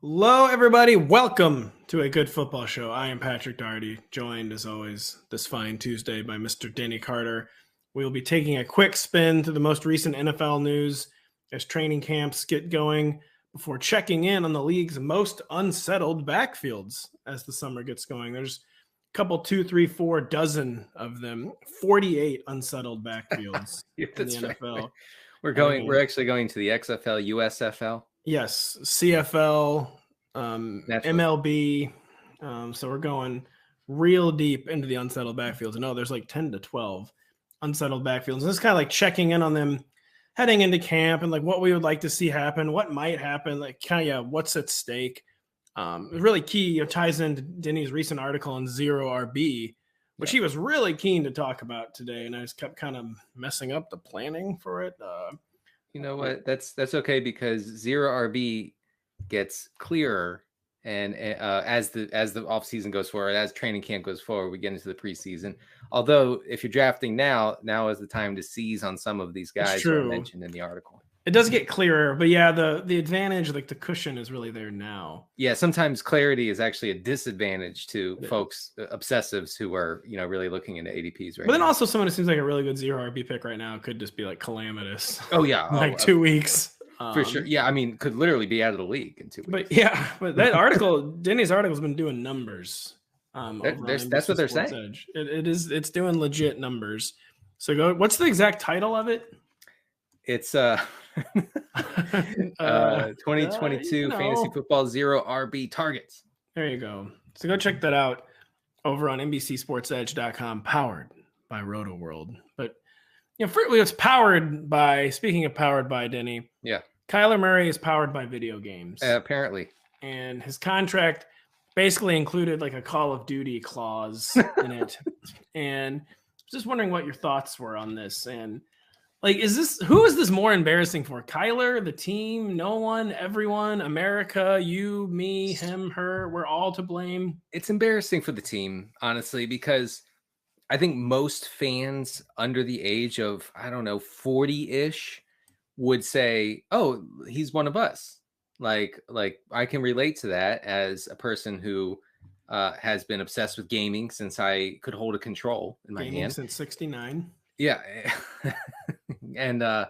Hello, everybody. Welcome to a good football show. I am Patrick Daugherty, joined as always this fine Tuesday by Mr. Denny Carter. We will be taking a quick spin through the most recent NFL news as training camps get going before checking in on the league's most unsettled backfields as the summer gets going. There's a couple, 2, 3, 4 dozen of them, 48 unsettled backfields in the NFL. Right. We're actually going to the XFL, USFL. Yes, CFL, MLB. So we're going real deep into the unsettled backfields. I know there's like 10 to 12 unsettled backfields. And it's kind of like checking in on them heading into camp and like what we would like to see happen, what might happen, like kind of what's at stake. Really key, ties into Denny's recent article on Zero RB, which he was really keen to talk about today. And I just kept kind of messing up the planning for it. You know what? That's okay because Zero RB gets clearer, and as the offseason goes forward, as training camp goes forward, we get into the preseason. Although, if you're drafting now is the time to seize on some of these guys who are mentioned in the article. It does get clearer, but yeah, the advantage, like the cushion, is really there now. Yeah, sometimes clarity is actually a disadvantage to folks, obsessives who are really looking into ADPs right now. But then also someone who seems like a really good Zero RB pick right now could just be like calamitous. Oh yeah, like 2 weeks for sure. Yeah, I mean, could literally be out of the league in 2 weeks. But that article, Denny's article, has been doing numbers. That's what they're saying. EDGE. It's doing legit numbers. So go. What's the exact title of it? It's 2022 fantasy football Zero RB targets. There you go. So go check that out over on NBCSportsEdge.com, powered by RotoWorld. But it's powered by. Speaking of powered by, Denny. Yeah. Kyler Murray is powered by video games. Apparently. And his contract basically included like a Call of Duty clause in it. And just wondering what your thoughts were on this. And like, who is this more embarrassing for? Kyler, the team, no one, everyone, America, you, me, him, her, we're all to blame. It's embarrassing for the team, honestly, because I think most fans under the age of, 40-ish would say, oh, he's one of us. Like I can relate to that as a person who has been obsessed with gaming since I could hold a control in my hand. Since 69. Yeah. And so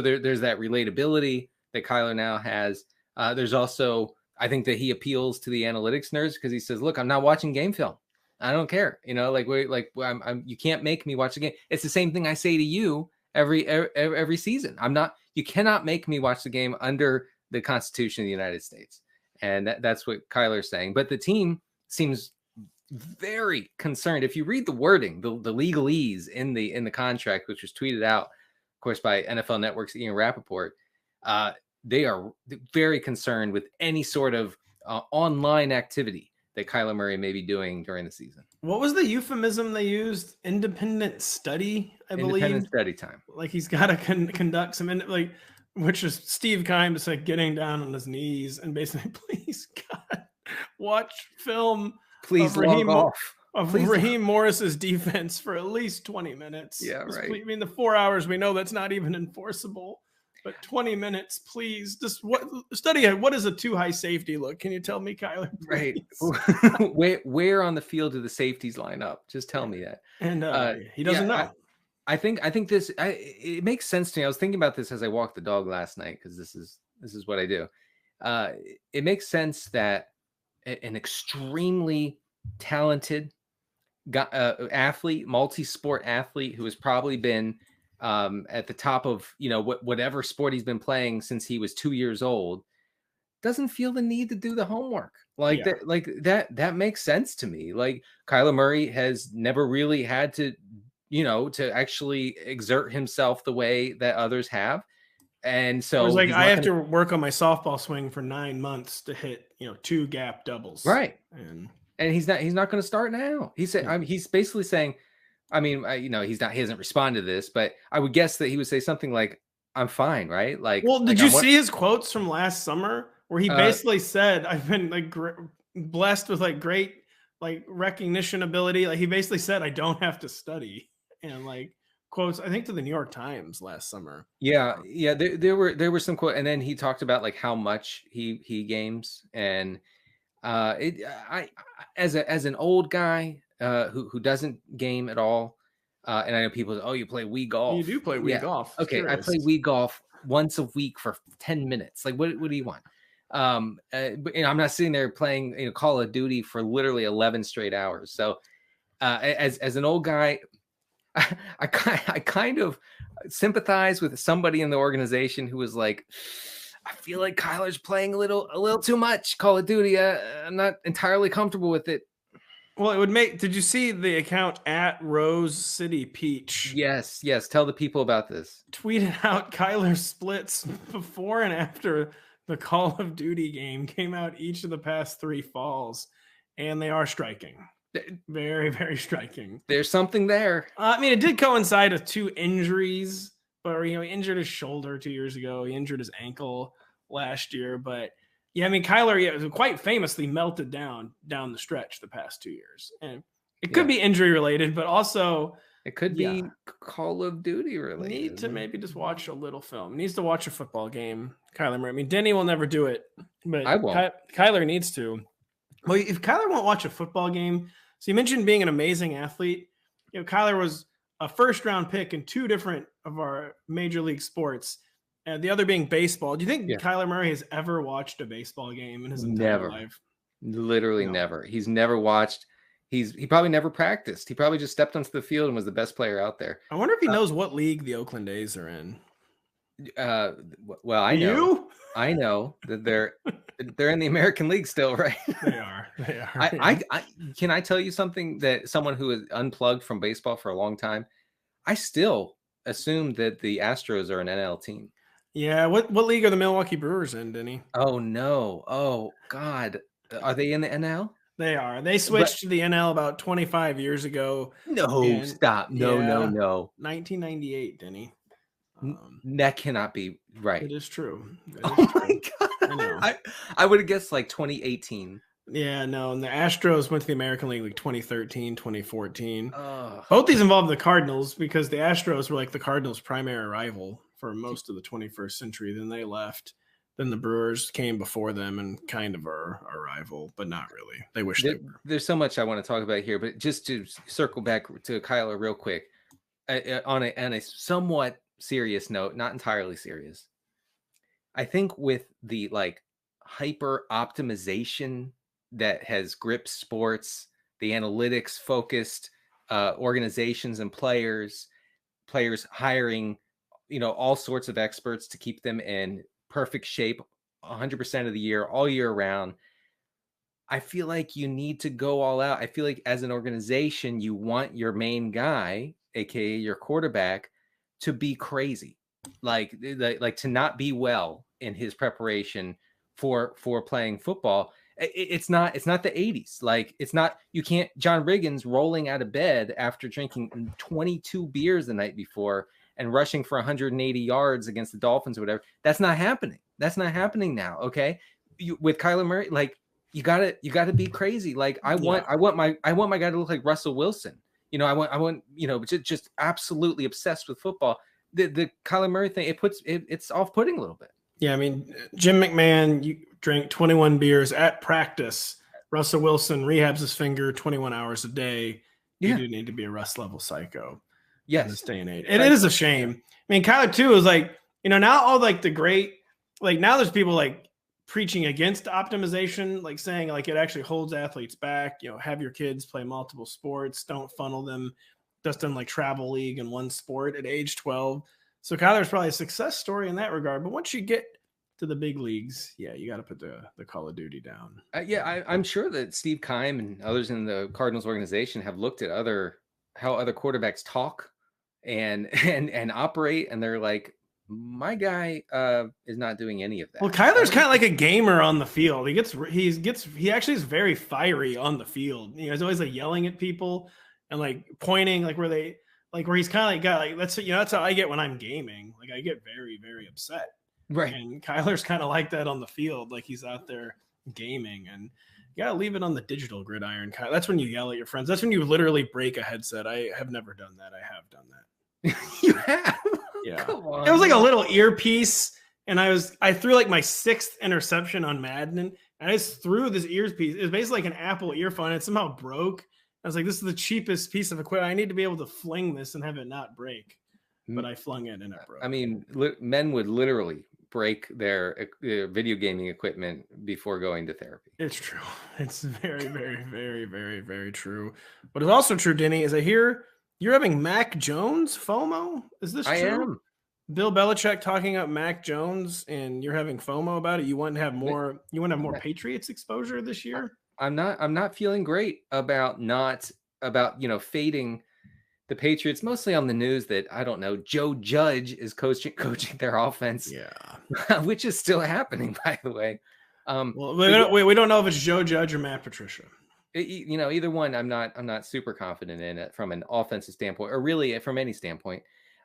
there's that relatability that Kyler now has. There's also, I think that he appeals to the analytics nerds because he says, look, I'm not watching game film. I don't care. You can't make me watch the game. It's the same thing I say to you every season. You cannot make me watch the game under the Constitution of the United States. And that's what Kyler's saying. But the team seems very concerned. If you read the wording, the legalese in the contract, which was tweeted out, of course, by NFL Network's Ian Rappaport, they are very concerned with any sort of online activity that Kyler Murray may be doing during the season. What was the euphemism they used? Independent study, I believe. Independent study time. Like he's got to conduct some, which is Steve Keim just like getting down on his knees and basically, please, God, watch film. Please log off. Raheem Morris's defense for at least 20 minutes. Yeah, right. I mean, the 4 hours, we know that's not even enforceable, but 20 minutes, please. Just study it. What does a too high safety look? Can you tell me, Kyler? Please? Right. where on the field do the safeties line up? Just tell me that. And he doesn't know. I think this. It makes sense to me. I was thinking about this as I walked the dog last night because this is what I do. It makes sense that an extremely talented athlete, multi-sport athlete who has probably been at the top of whatever sport he's been playing since he was 2 years old, doesn't feel the need to do the homework that makes sense to me. Like Kyler Murray has never really had to to actually exert himself the way that others have. And so it's like I have to work on my softball swing for 9 months to hit 2 gap doubles. Right. And he's not going to start now. He said, he's basically saying, he hasn't responded to this, but I would guess that he would say something like, I'm fine. Right. Like, well, did you see his quotes from last summer where he basically said, I've been blessed with great recognition ability. Like he basically said, I don't have to study. And quotes, I think, to the New York Times last summer. Yeah. There were some quotes, and then he talked about like how much he games, and I as an old guy who doesn't game at all, and I know people say, oh, you play Wii golf. You do play Wii golf. Okay, I play Wii golf once a week for 10 minutes. Like, what do you want? But I'm not sitting there playing Call of Duty for literally 11 straight hours. So as an old guy, I kind of sympathize with somebody in the organization who was like, I feel like Kyler's playing a little too much Call of Duty. I'm not entirely comfortable with it. Well, it would make. Did you see the account at Rose City Peach? Yes. Tell the people about this. Tweeted out Kyler splits before and after the Call of Duty game came out each of the past 3 falls, and they are striking. Very, very striking. There's something there. I mean, it did coincide with 2 injuries, but he injured his shoulder 2 years ago. He injured his ankle last year, but yeah, I mean, Kyler quite famously melted down the stretch the past 2 years, and it could be injury related, but also it could be Call of Duty related. Need to maybe just watch a little film. Needs to watch a football game. Kyler Murray. I mean, Denny will never do it, but I won't. Kyler needs to. Well, if Kyler won't watch a football game, so you mentioned being an amazing athlete. Kyler was a first-round pick in 2 different of our major league sports, and the other being baseball. Do you think Kyler Murray has ever watched a baseball game in his entire life? Literally never. He's never watched. He probably never practiced. He probably just stepped onto the field and was the best player out there. I wonder if he knows what league the Oakland A's are in. Well, I know. I know that they're in the American League still, right? They are. I can I tell you something that someone who is unplugged from baseball for a long time, I still assume that the Astros are an NL team. Yeah. What league are the Milwaukee Brewers in, Denny? Oh no. Oh God. Are they in the NL? They are. They switched to the NL about 25 years ago. No, stop. No. 1998, Denny. That cannot be right. It is true. My God. I would have guessed like 2018. Yeah, no. And the Astros went to the American League like 2013, 2014. Both these involved the Cardinals because the Astros were like the Cardinals' primary rival for most of the 21st century. Then they left. Then the Brewers came before them and kind of are a rival, but not really. They wish they were. There's so much I want to talk about here, but just to circle back to Kyler real quick, on a somewhat serious note, not entirely serious. I think with the like hyper optimization that has gripped sports, the analytics focused organizations and players hiring, all sorts of experts to keep them in perfect shape 100% of the year, all year round. I feel like you need to go all out. I feel like as an organization, you want your main guy, aka your quarterback, to be crazy, like to not be well in his preparation for playing football. It's not the 80s. Like you can't John Riggins rolling out of bed after drinking 22 beers the night before and rushing for 180 yards against the Dolphins or whatever. That's not happening. That's not happening now. Okay. With Kyler Murray, like you gotta be crazy. Like I want my guy to look like Russell Wilson. I want just absolutely obsessed with football. The Kyler Murray thing, it's off-putting a little bit. Yeah. I mean, Jim McMahon, you drank 21 beers at practice. Russell Wilson rehabs his finger 21 hours a day. You do need to be a Russ level psycho. Yes. In this day and age. It is a shame. I mean, Kyler too is like, now all like the great, like now there's people like preaching against optimization, like saying like it actually holds athletes back, have your kids play multiple sports, don't funnel them just in like travel league in one sport at age 12. So Kyler's probably a success story in that regard. But once you get to the big leagues, you got to put the Call of Duty down. I'm sure that Steve Keim and others in the Cardinals organization have looked at how other quarterbacks talk and operate, and they're like, my guy is not doing any of that. Well, Kyler's kind of like a gamer on the field. He actually is very fiery on the field. He's always like yelling at people and like pointing like where he's kind of like got like that's how I get when I'm gaming. Like I get very, very upset. Right. And Kyler's kind of like that on the field, like he's out there gaming, and you gotta leave it on the digital gridiron. That's when you yell at your friends. That's when you literally break a headset. I have never done that. I have done that. You have? Yeah. Come on, it was like a little earpiece, and I threw like my 6th interception on Madden, and I just threw this earpiece. It was basically like an Apple earphone. It somehow broke. I was like, this is the cheapest piece of equipment. I need to be able to fling this and have it not break. But I flung it and it broke. I mean, men would literally break their video gaming equipment before going to therapy. It's true. It's very, very, very, very, very true. What is also true, Denny, is I hear you're having Mac Jones FOMO. Is this true? I am. Bill Belichick talking up Mac Jones, and you're having FOMO about it. You want to have more. You want to have more Patriots exposure this year. I'm not feeling great about fading the Patriots, mostly on the news that, I don't know, Joe Judge is coaching their offense. Yeah. Which is still happening, by the way. Well, we don't know if it's Joe Judge or Matt Patricia. Either one, I'm not super confident in it from an offensive standpoint, or really from any standpoint.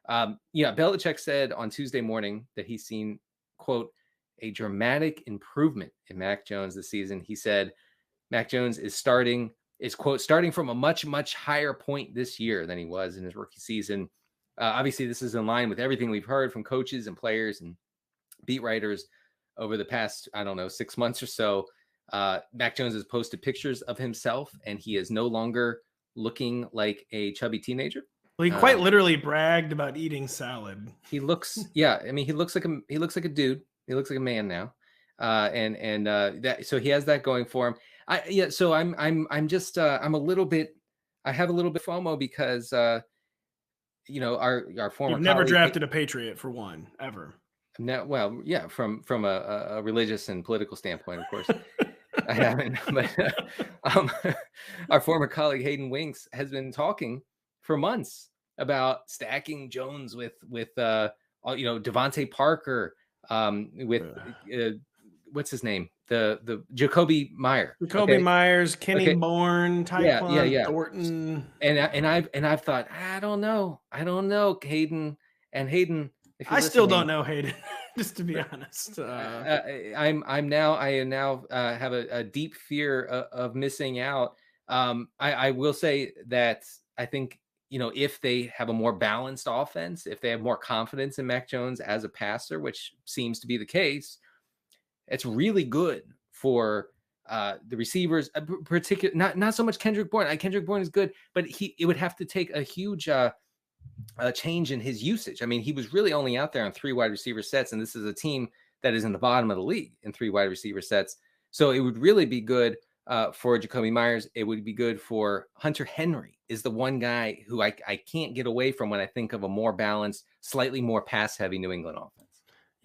Belichick said on Tuesday morning that he's seen, quote, a dramatic improvement in Mac Jones this season. He said Mac Jones is quote, starting from a much, much higher point this year than he was in his rookie season. Obviously, this is in line with everything we've heard from coaches and players and beat writers over the past, 6 months or so. Mac Jones has posted pictures of himself, and he is no longer looking like a chubby teenager. Well, he quite literally bragged about eating salad. He looks, he looks like a dude. He looks like a man now. So he has that going for him. So I'm just I'm a little bit, I have a little bit FOMO because our former You've never drafted a Patriot for one ever. No, well, yeah, from a religious and political standpoint, of course. I haven't, but our former colleague Hayden Winks has been talking for months about stacking Jones with Devontae Parker, with what's his name, the Jacoby Myers, Myers, Kenny Bourne, Tyquan Thornton, and I've thought, I don't know, Hayden. I still don't know Hayden. Just to be honest, I now have a deep fear of missing out. I will say that I think, if they have a more balanced offense, if they have more confidence in Mac Jones as a passer, which seems to be the case, it's really good for the receivers, particularly not so much Kendrick Bourne. Kendrick Bourne is good, but it would have to take a huge change in his usage. I mean, he was really only out there on 3 wide receiver sets, and this is a team that is in the bottom of the league in 3 wide receiver sets. So it would really be good for Jacoby Myers. It would be good for Hunter Henry, is the one guy who I can't get away from when I think of a more balanced, slightly more pass-heavy New England offense.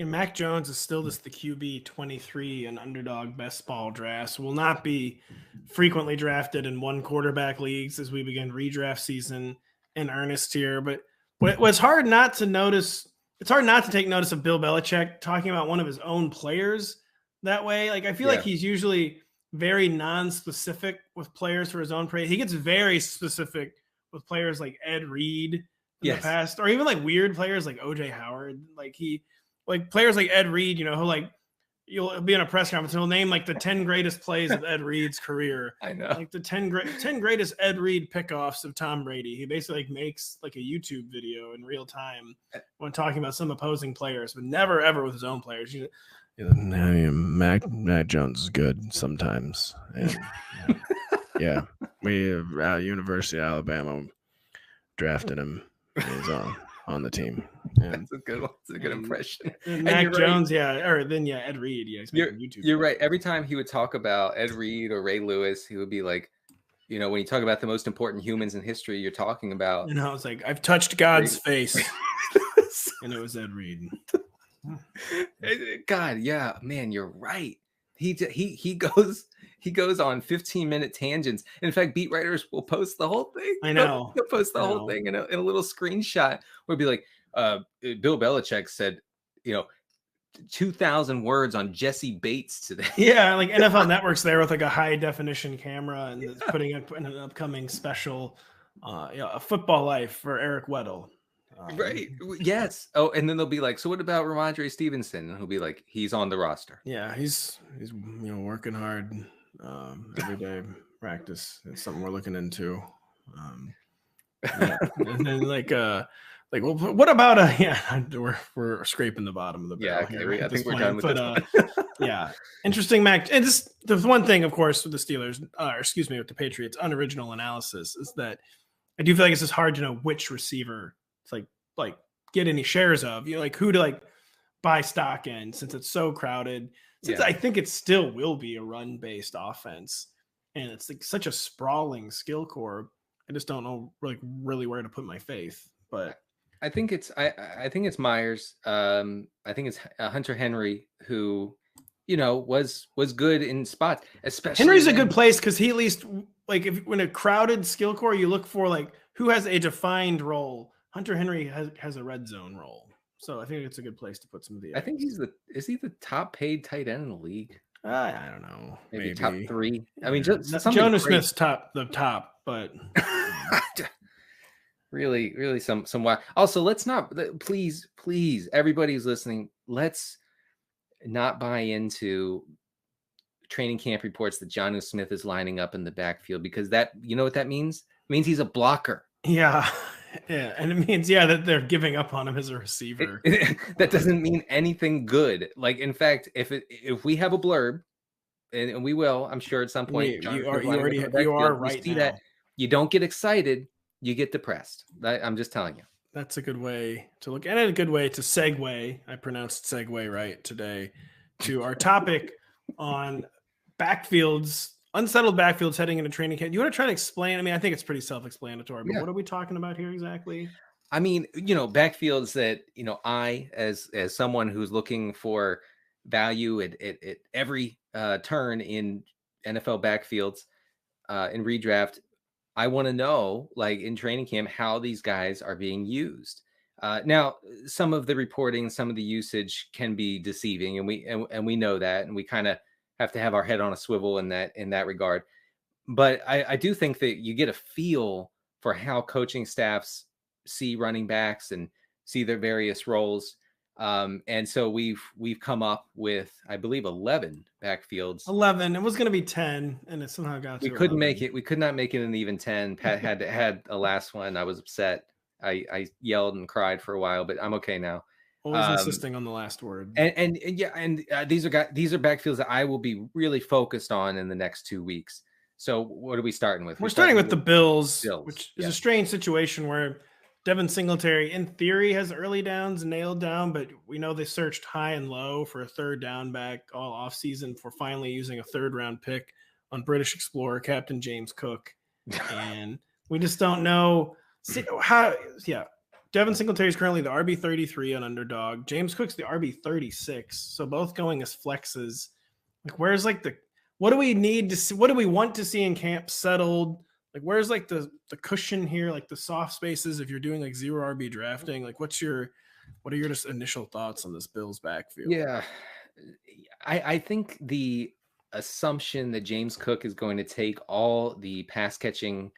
And Mac Jones is still just the QB 23 in underdog best ball drafts. Will not be frequently drafted in 1 quarterback leagues as we begin redraft season in earnest here. But what's hard not to notice, it's hard not to take notice of Bill Belichick talking about one of his own players that way. Like, I feel like he's usually very non-specific with players for his own praise. He gets very specific with players like Ed Reed in the past, or even like weird players like OJ Howard. Like players like Ed Reed, who you'll be in a press conference and he'll name like the 10 greatest plays of Ed Reed's career. I know. Like the 10 greatest Ed Reed pickoffs of Tom Brady. He basically makes like a YouTube video in real time when talking about some opposing players, but never ever with his own players. Mac Jones is good sometimes. And, we at University of Alabama drafted him. He's on the team. That's a good one. That's a good impression. Mac Jones, Ed Reed. You're right. Every time he would talk about Ed Reed or Ray Lewis, he would be like, when you talk about the most important humans in history, you're talking about. It's like, I've touched God's face. And it was Ed Reed. God, yeah, man, you're right. He goes on 15-minute tangents. In fact, beat writers will post the whole thing. I know. They'll post the whole thing in a little screenshot where it'd be like, Bill Belichick said, 2,000 words on Jesse Bates today. Yeah, like NFL Network's there with like a high definition camera and it's putting up in an upcoming special, A Football Life for Eric Weddle. Right. Yes. Oh, and then they'll be like, so what about Ramondre Stevenson? And he'll be like, he's on the roster. Yeah, he's working hard every day. Practice. It's something we're looking into. And then Like, well, what about we're scraping the bottom of the barrel here. I think we're done with this one. Yeah, interesting match. And just the one thing, of course, with the Steelers, with the Patriots, unoriginal analysis is that I do feel like it's just hard to know which receiver it's like get any shares of, like who to like buy stock in, since it's so crowded. Since I think it still will be a run-based offense, and it's like such a sprawling skill core. I just don't know like really where to put my faith. But I think it's Myers. I think it's Hunter Henry, who was good in spots. Especially Henry's a good place because he at least like when a crowded skill core, you look for like who has a defined role. Hunter Henry has a red zone role. So I think it's a good place to put some of the. I think is he the top paid tight end in the league? I don't know. Maybe top 3. I mean, Jonas Smith's the top, but really some wild. Also, let's not please everybody who's listening, let's not buy into training camp reports that Jonas Smith is lining up in the backfield, because that, you know what that means? It means he's a blocker. Yeah. Yeah, and it means that they're giving up on him as a receiver. That doesn't mean anything good. Like, in fact, if we have a blurb, and we will, I'm sure at some point, you are right now. That you don't get excited, you get depressed. I'm just telling you. That's a good way to look at it. A good way to segue. I pronounced segue right today to our topic on backfields. Unsettled backfields heading into training camp. You want to try to explain? I mean, I think it's pretty self-explanatory, but what are we talking about here exactly? I mean, backfields that, I, as someone who's looking for value at every turn in NFL backfields in redraft, I want to know, like in training camp, how these guys are being used. Now, some of the reporting, some of the usage can be deceiving, and we know that, and we kind of have to have our head on a swivel in that regard. But I do think that you get a feel for how coaching staffs see running backs and see their various roles. And so we've come up with, I believe, 11 backfields. 11. It was going to be 10, and it somehow got to We couldn't make it. We could not make it an even 10. Pat had a last one. I was upset. I yelled and cried for a while, but I'm okay now. Always insisting on the last word. And these are backfields that I will be really focused on in the next 2 weeks. So what are we starting with? We're starting with the Bills, which is a strange situation where Devin Singletary, in theory, has early downs nailed down, but we know they searched high and low for a third down back all offseason for finally using a third-round pick on British Explorer Captain James Cook. And we just don't know how – Devin Singletary is currently the RB33 on Underdog. James Cook's the RB36, so both going as flexes. Like, where's like what do we need to see? What do we want to see in camp settled? Like, where's like the cushion here, like the soft spaces if you're doing like zero RB drafting? Like, what are your just initial thoughts on this Bills backfield? Yeah, I think the assumption that James Cook is going to take all the pass catching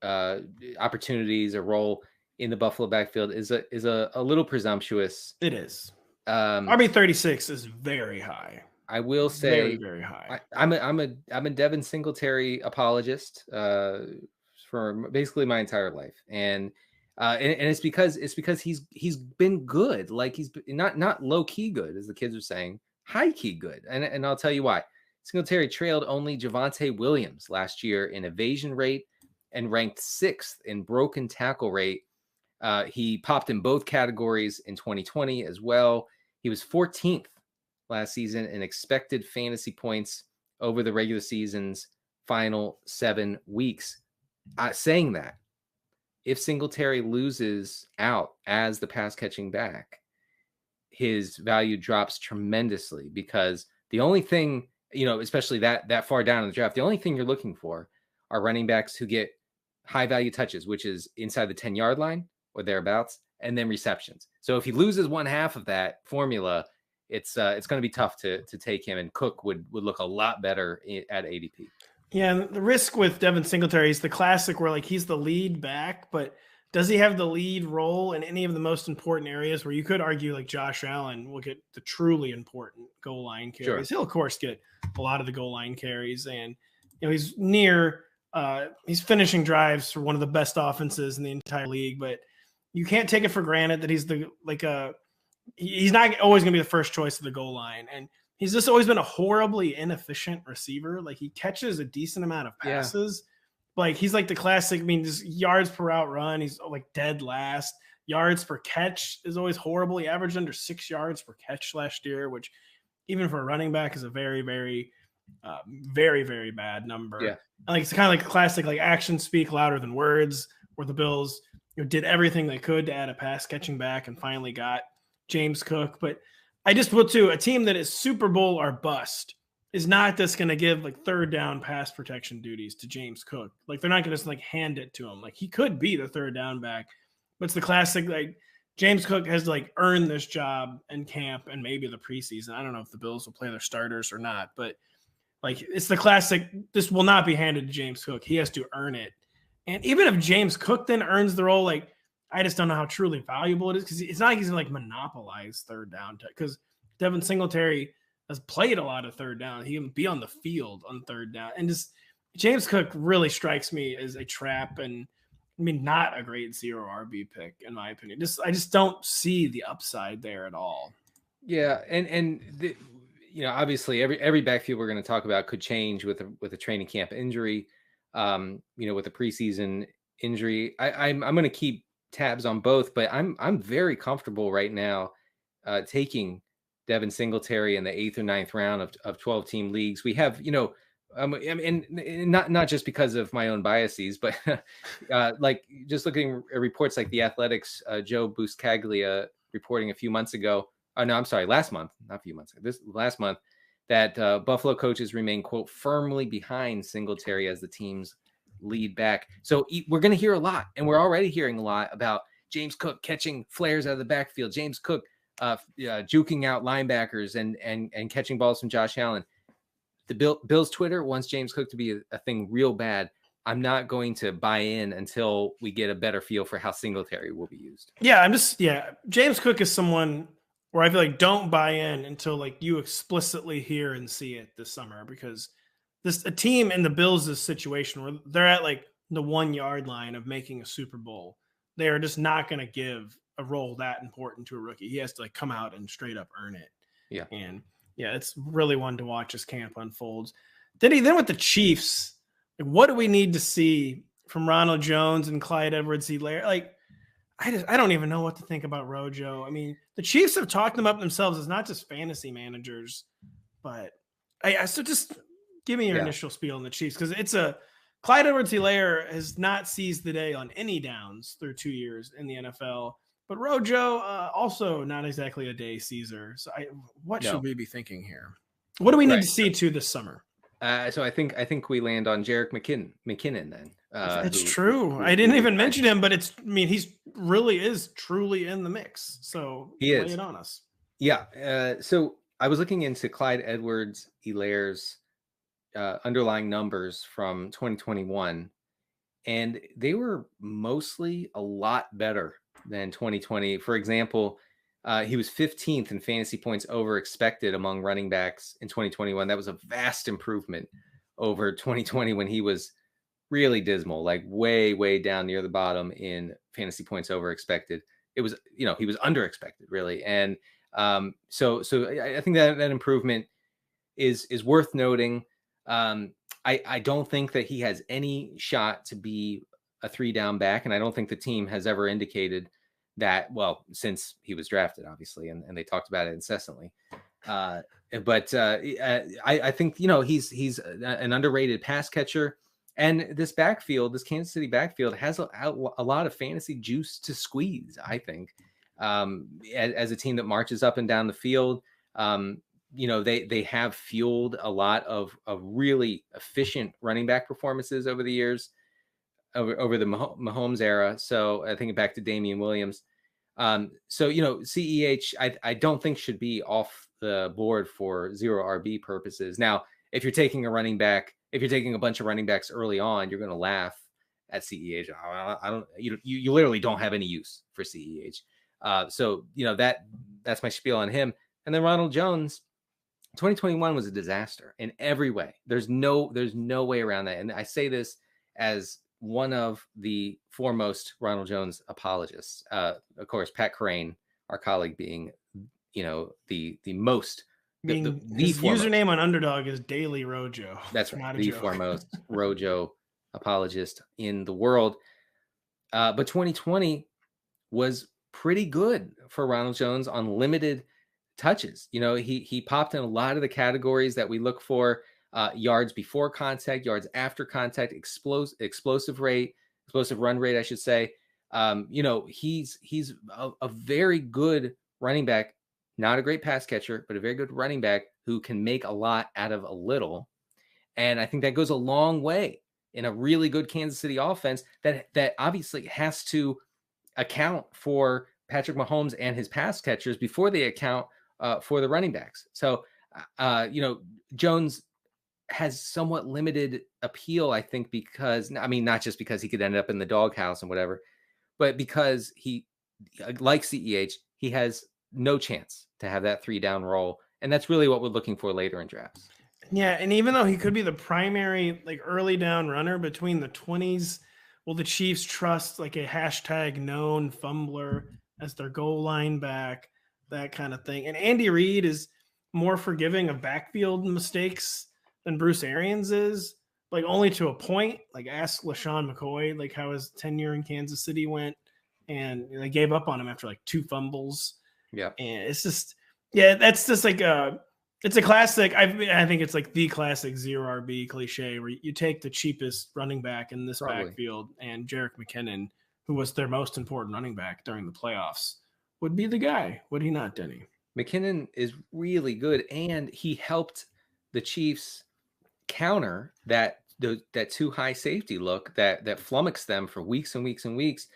opportunities or role in the Buffalo backfield is a little presumptuous. It is. RB36 is very high. I will say very, very high. I'm a Devin Singletary apologist for basically my entire life, and it's because he's been good. Like, he's not low key good, as the kids are saying, high key good, and I'll tell you why. Singletary trailed only Javonte Williams last year in evasion rate and ranked 6th in broken tackle rate. He popped in both categories in 2020 as well. He was 14th last season in expected fantasy points over the regular season's final 7 weeks. Saying that, if Singletary loses out as the pass catching back, his value drops tremendously, because the only thing, especially that far down in the draft, the only thing you're looking for are running backs who get high value touches, which is inside the 10-yard line or thereabouts, and then receptions. So if he loses one half of that formula, it's going to be tough to take him, and Cook would look a lot better at ADP. Yeah, and the risk with Devin Singletary is the classic where, like, he's the lead back, but does he have the lead role in any of the most important areas where you could argue, like, Josh Allen will get the truly important goal line carries? Sure. He'll, of course, get a lot of the goal line carries, and he's near he's finishing drives for one of the best offenses in the entire league, but you can't take it for granted that he's he's not always going to be the first choice of the goal line. And he's just always been a horribly inefficient receiver. Like, he catches a decent amount of passes. Like, he's like the classic, just yards per route run. He's like dead last. Yards per catch is always horrible. He averaged under 6 yards per catch last year, which even for a running back is a very, very, very, very bad number. Yeah. And like, it's kind of like a classic, like, actions speak louder than words, where the Bills did everything they could to add a pass catching back and finally got James Cook. But I just put to a team that is Super Bowl or bust is not just going to give like third down pass protection duties to James Cook. Like, they're not going to just like hand it to him. Like, he could be the third down back, but it's the classic, like, James Cook has to like earn this job in camp and maybe the preseason. I don't know if the Bills will play their starters or not, but like, it's the classic, this will not be handed to James Cook. He has to earn it. And even if James Cook then earns the role, like, I just don't know how truly valuable it is, because it's not like he's going to like monopolize third down, because Devin Singletary has played a lot of third down. He can be on the field on third down. And just James Cook really strikes me as a trap, and not a great 0 RB pick, in my opinion. I just don't see the upside there at all. Yeah. And obviously every backfield we're going to talk about could change with a training camp injury, with a preseason injury. I'm going to keep tabs on both, but I'm very comfortable right now taking Devin Singletary in the 8th or 9th round of 12-team leagues. We have, and not just because of my own biases, but like just looking at reports like the Athletics, Joe Buscaglia reporting a few months ago. Last month, not a few months ago, last month, that Buffalo coaches remain, quote, firmly behind Singletary as the team's lead back. So we're going to hear a lot, and we're already hearing a lot about James Cook catching flares out of the backfield, James Cook juking out linebackers and catching balls from Josh Allen. The Bills Twitter wants James Cook to be a thing real bad. I'm not going to buy in until we get a better feel for how Singletary will be used. Yeah, James Cook is someone where I feel like don't buy in until like you explicitly hear and see it this summer, because a team in the Bills' situation where they're at like the 1 yard line of making a Super Bowl, they are just not going to give a role that important to a rookie. He has to like come out and straight up earn it. Yeah. And yeah, it's really one to watch as camp unfolds. Then with the Chiefs, like, what do we need to see from Ronald Jones and Clyde Edwards-Helaire? Like, I don't even know what to think about Rojo. The Chiefs have talked them up themselves as not just fantasy managers, but so just give me your initial spiel on the Chiefs, because it's Clyde Edwards-Helaire has not seized the day on any downs through 2 years in the NFL. But Rojo, also not exactly a day Caesar. So what should we be thinking here? What do we need to see this summer? So I think we land on Jerick McKinnon then. It's true. I didn't even mention him, but he's really is truly in the mix. So lay it on us. Yeah. So I was looking into Clyde Edwards-Helaire's underlying numbers from 2021, and they were mostly a lot better than 2020. For example, he was 15th in fantasy points over expected among running backs in 2021. That was a vast improvement over 2020, when he was really dismal, like way, way down near the bottom in fantasy points over expected. It was, he was under expected, really. And so I think that improvement is worth noting. I don't think that he has any shot to be a 3-down back, and I don't think the team has ever indicated that, well, since he was drafted, obviously, and they talked about it incessantly. But I think, he's an underrated pass catcher, and this Kansas City backfield has a lot of fantasy juice to squeeze, I think, as a team that marches up and down the field. They have fueled a lot of really efficient running back performances over the years, over the Mahomes era. So I think back to Damian Williams. CEH, I don't think should be off the board for 0 RB purposes. Now, if you're taking a bunch of running backs early on, you're going to laugh at CEH. You literally don't have any use for CEH. That's my spiel on him. And then Ronald Jones, 2021 was a disaster in every way. There's no way around that. And I say this as one of the foremost Ronald Jones apologists. Of course, Pat Crane, our colleague, being, the most. His username on Underdog is Daily Rojo. That's right. The foremost Rojo apologist in the world. But 2020 was pretty good for Ronald Jones on limited touches. He popped in a lot of the categories that we look for: yards before contact, yards after contact, explosive run rate, I should say. He's a very good running back, not a great pass catcher, but a very good running back who can make a lot out of a little. And I think that goes a long way in a really good Kansas City offense that obviously has to account for Patrick Mahomes and his pass catchers before they account for the running backs. So, Jones has somewhat limited appeal, I think, because, not just because he could end up in the doghouse and whatever, but because he, like CEH, he has no chance to have that 3-down role. And that's really what we're looking for later in drafts. Yeah, and even though he could be the primary early down runner between the 20s, will the Chiefs trust a hashtag known fumbler as their goal line back, that kind of thing? And Andy Reid is more forgiving of backfield mistakes than Bruce Arians is, only to a point. Ask LaShawn McCoy how his tenure in Kansas City went, and they gave up on him after 2 fumbles. Yeah, and it's just, that's just it's a classic. I think it's the classic 0 RB cliche where you take the cheapest running back in this backfield, and Jerick McKinnon, who was their most important running back during the playoffs, would be the guy. Would he not, Denny? McKinnon is really good, and he helped the Chiefs counter that too high safety look that flummoxed them for weeks and weeks and weeks.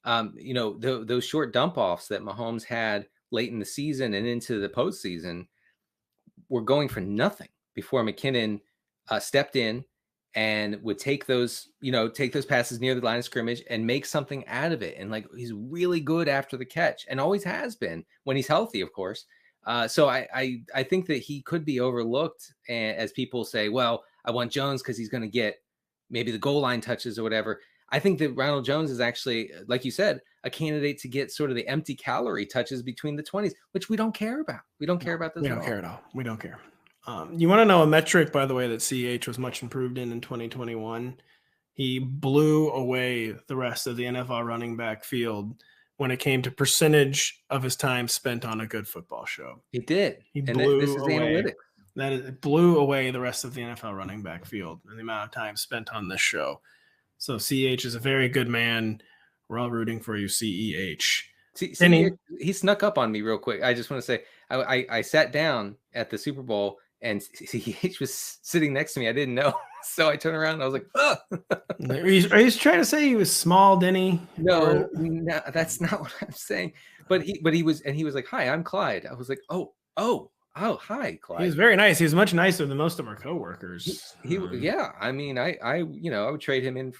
Those short dump offs that Mahomes had late in the season and into the postseason were going for nothing before McKinnon stepped in and would take those passes near the line of scrimmage and make something out of it. And he's really good after the catch, and always has been when he's healthy, of course. So I think that he could be overlooked, as people say, well, I want Jones because he's going to get maybe the goal line touches or whatever. I think that Ronald Jones is actually, like you said, a candidate to get sort of the empty calorie touches between the 20s, which we don't care about. We don't care about this. We don't care at all. We don't care. You want to know a metric, by the way, that CH was much improved in 2021? He blew away the rest of the NFL running back field when it came to percentage of his time spent on a good football show. He did. He blew this is away. Analytics. It blew away the rest of the NFL running back field and the amount of time spent on this show. So CH is a very good man. We're all rooting for you, CEH. He snuck up on me real quick. I just want to say, I sat down at the Super Bowl and CEH was sitting next to me. I didn't know. So I turned around and I was like, oh. Are you trying to say he was small, Denny? No, that's not what I'm saying. But he was like, hi, I'm Clyde. I was like, oh, hi, Clyde. He was very nice. He was much nicer than most of our coworkers. Yeah. I mean, I would trade him in.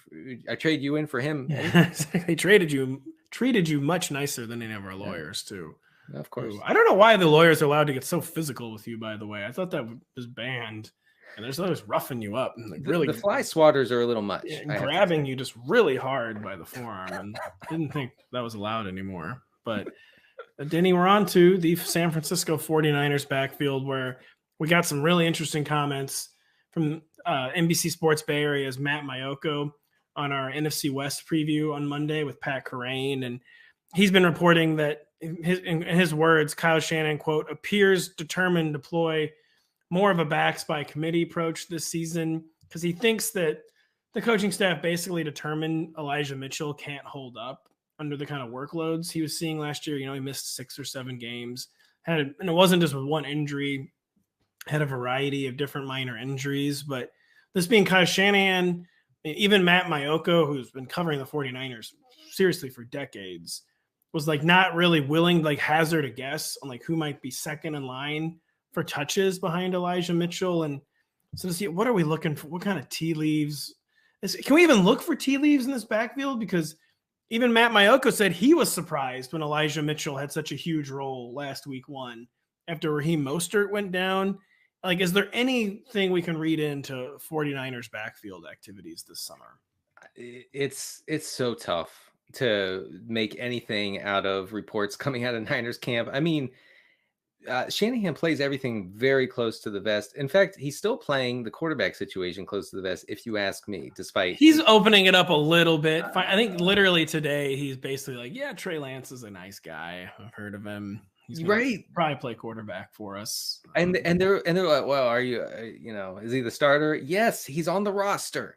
I trade you in for him. Yeah, they treated you much nicer than any of our lawyers too. Of course. I don't know why the lawyers are allowed to get so physical with you, by the way. I thought that was banned. And there's always roughing you up. And really, the fly swatters are a little much. Yeah, grabbing you just really hard by the forearm. And I didn't think that was allowed anymore. But Denny, we're on to the San Francisco 49ers backfield, where we got some really interesting comments from NBC Sports Bay Area's Matt Maiocco on our NFC West preview on Monday with Pat Crane. And he's been reporting that, in his words, Kyle Shanahan, quote, appears determined to deploy more of a backs by committee approach this season because he thinks that the coaching staff basically determined Elijah Mitchell can't hold up under the kind of workloads he was seeing last year. He missed 6 or 7 games, and it wasn't just with one injury, had a variety of different minor injuries. But this being Kyle Shanahan, even Matt Maiocco, who's been covering the 49ers seriously for decades, was not really willing to hazard a guess on who might be second in line for touches behind Elijah Mitchell. And so to see, what are we looking for? What kind of tea leaves? Can we even look for tea leaves in this backfield? Because even Matt Maiocco said he was surprised when Elijah Mitchell had such a huge role last week 1 after Raheem Mostert went down. Is there anything we can read into 49ers backfield activities this summer? It's so tough to make anything out of reports coming out of Niners camp. I mean, Shanahan plays everything very close to the vest. In fact, he's still playing the quarterback situation close to the vest, if you ask me, despite... He's opening it up a little bit. I think literally today, he's basically like, yeah, Trey Lance is a nice guy. I've heard of him. He's right. Probably play quarterback for us. And they're like, well, are you, is he the starter? Yes, he's on the roster.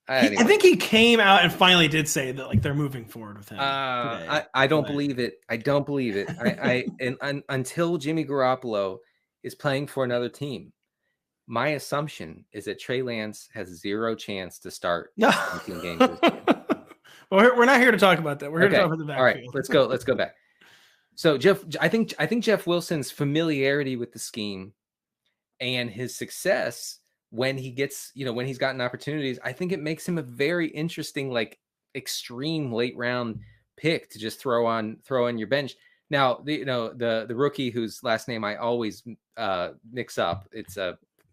Anyway. I think he came out and finally did say that, like, they're moving forward with him. I don't believe it. I don't believe it. Until Jimmy Garoppolo is playing for another team, my assumption is that Trey Lance has zero chance to start 17 games this year. Well, we're not here to talk about that. We're here to talk about the backfield. All right, let's go back. So I think Jeff Wilson's familiarity with the scheme and his success when he gets, when he's gotten opportunities, I think it makes him a very interesting, like, extreme late round pick to just throw on your bench. Now, the rookie whose last name I always mix up, it's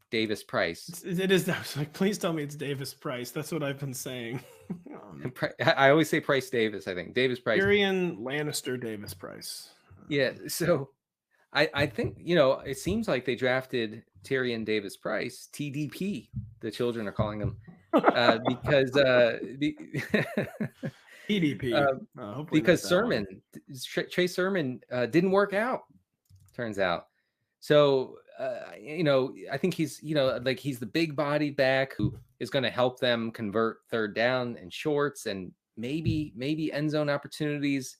Davis Price. It is. I was like, please tell me it's Davis Price. That's what I've been saying. I always say Price Davis. I think Davis Price. Tyrion Lannister Davis Price. Yeah. So I think, it seems like they drafted Tyrion Davis Price, TDP, the children are calling him, because TDP. Because Trey Sermon didn't work out, turns out. So, I think he's, he's the big body back who is going to help them convert third down and shorts and maybe end zone opportunities.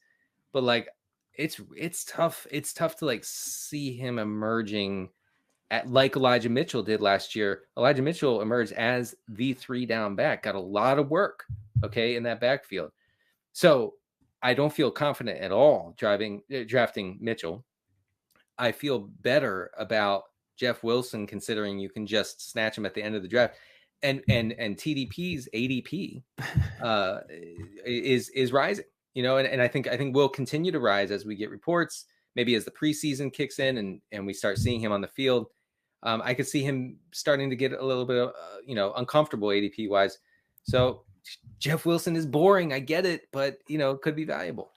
But, like, it's tough. It's tough to, like, see him emerging like Elijah Mitchell did last year. Elijah Mitchell emerged as the 3-down back, got a lot of work, in that backfield. So I don't feel confident at all drafting Mitchell. I feel better about Jeff Wilson, considering you can just snatch him at the end of the draft. And TDP's ADP is rising, and I think we'll continue to rise as we get reports, maybe as the preseason kicks in and we start seeing him on the field. I could see him starting to get a little bit of, uncomfortable ADP wise. So Jeff Wilson is boring. I get it, but, could be valuable.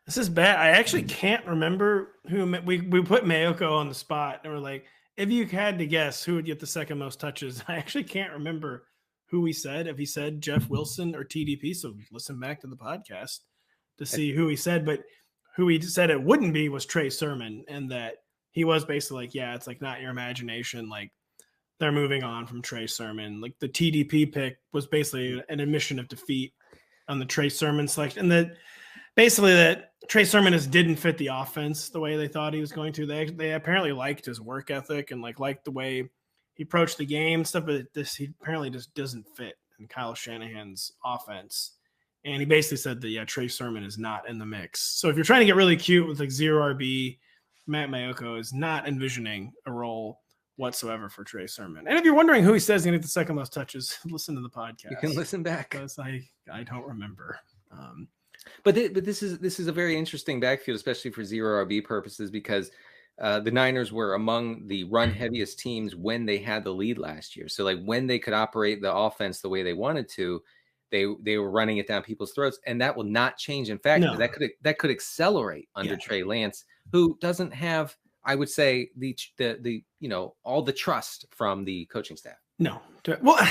This is bad. I actually can't remember who we put Mayoko on the spot and we're like, if you had to guess who would get the second most touches, I actually can't remember who we said, if he said Jeff Wilson or TDP. So listen back to the podcast to see who he said, but who he said it wouldn't be was Trey Sermon, and that he was basically like, yeah, it's like not your imagination. Like, they're moving on from Trey Sermon. Like, the TDP pick was basically an admission of defeat on the Trey Sermon selection. And that basically that Trey Sermon didn't fit the offense the way they thought he was going to. They apparently liked his work ethic and liked the way he approached the game and stuff, but he apparently just doesn't fit in Kyle Shanahan's offense. And he basically said that, yeah, Trey Sermon is not in the mix. So if you're trying to get really cute with, like, 0 RB, Matt Mayoko is not envisioning a role whatsoever for Trey Sermon. And if you're wondering who he says is going to get the second most touches, listen to the podcast. You can listen back. Because I don't remember. But this is a very interesting backfield, especially for 0 RB purposes, because the Niners were among the run heaviest teams when they had the lead last year. So, like, when they could operate the offense the way they wanted to, they were running it down people's throats, and that will not change. In fact, that could accelerate under Trey Lance, who doesn't have, I would say, the all the trust from the coaching staff. No. Well,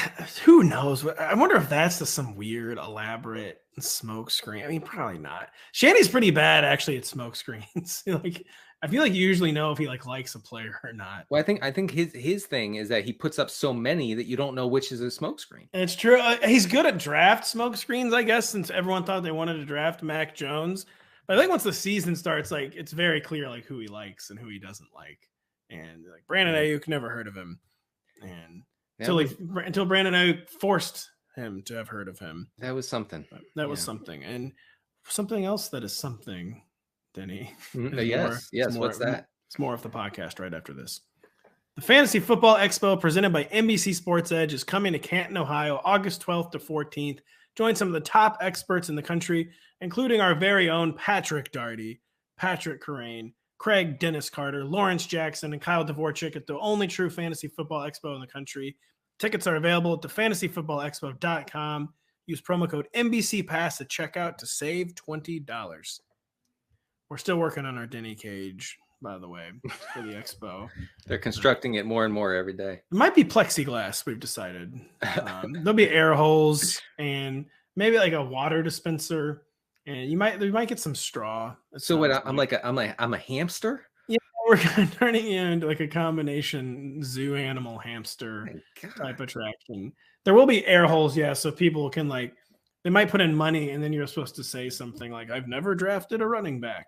who knows? I wonder if that's just some weird, elaborate smoke screen. I mean, probably not. Shanny's pretty bad, actually, at smoke screens. I feel like you usually know if he likes a player or not. Well, I think his thing is that he puts up so many that you don't know which is a smoke screen. And it's true. He's good at draft smoke screens, I guess, since everyone thought they wanted to draft Mac Jones. But I think once the season starts, it's very clear who he likes and who he doesn't like. And Brandon Ayuk, never heard of him. And until Brandon Ayuk forced him to have heard of him. That was something. That was something. And something else that is something, Denny. Yes. What's that? It's more of the podcast right after this. The Fantasy Football Expo presented by NBC Sports Edge is coming to Canton, Ohio, August 12th to 14th. Join some of the top experts in the country, including our very own Patrick Daugherty, Patrick Corain, Craig Dennis Carter, Lawrence Jackson, and Kyle Dvorchak at the only true fantasy football expo in the country. Tickets are available at thefantasyfootballexpo.com. Use promo code NBC Pass at checkout to save $20. We're still working on our Denny cage, by the way, for the expo. They're constructing it more and more every day. It might be plexiglass, we've decided. There'll be air holes and maybe like a water dispenser, and you might get some straw. So what? I'm a hamster. Yeah, we're kind of turning it into like a combination zoo animal hamster type attraction. There will be air holes, yeah, so people can they might put in money, and then you're supposed to say something like, "I've never drafted a running back."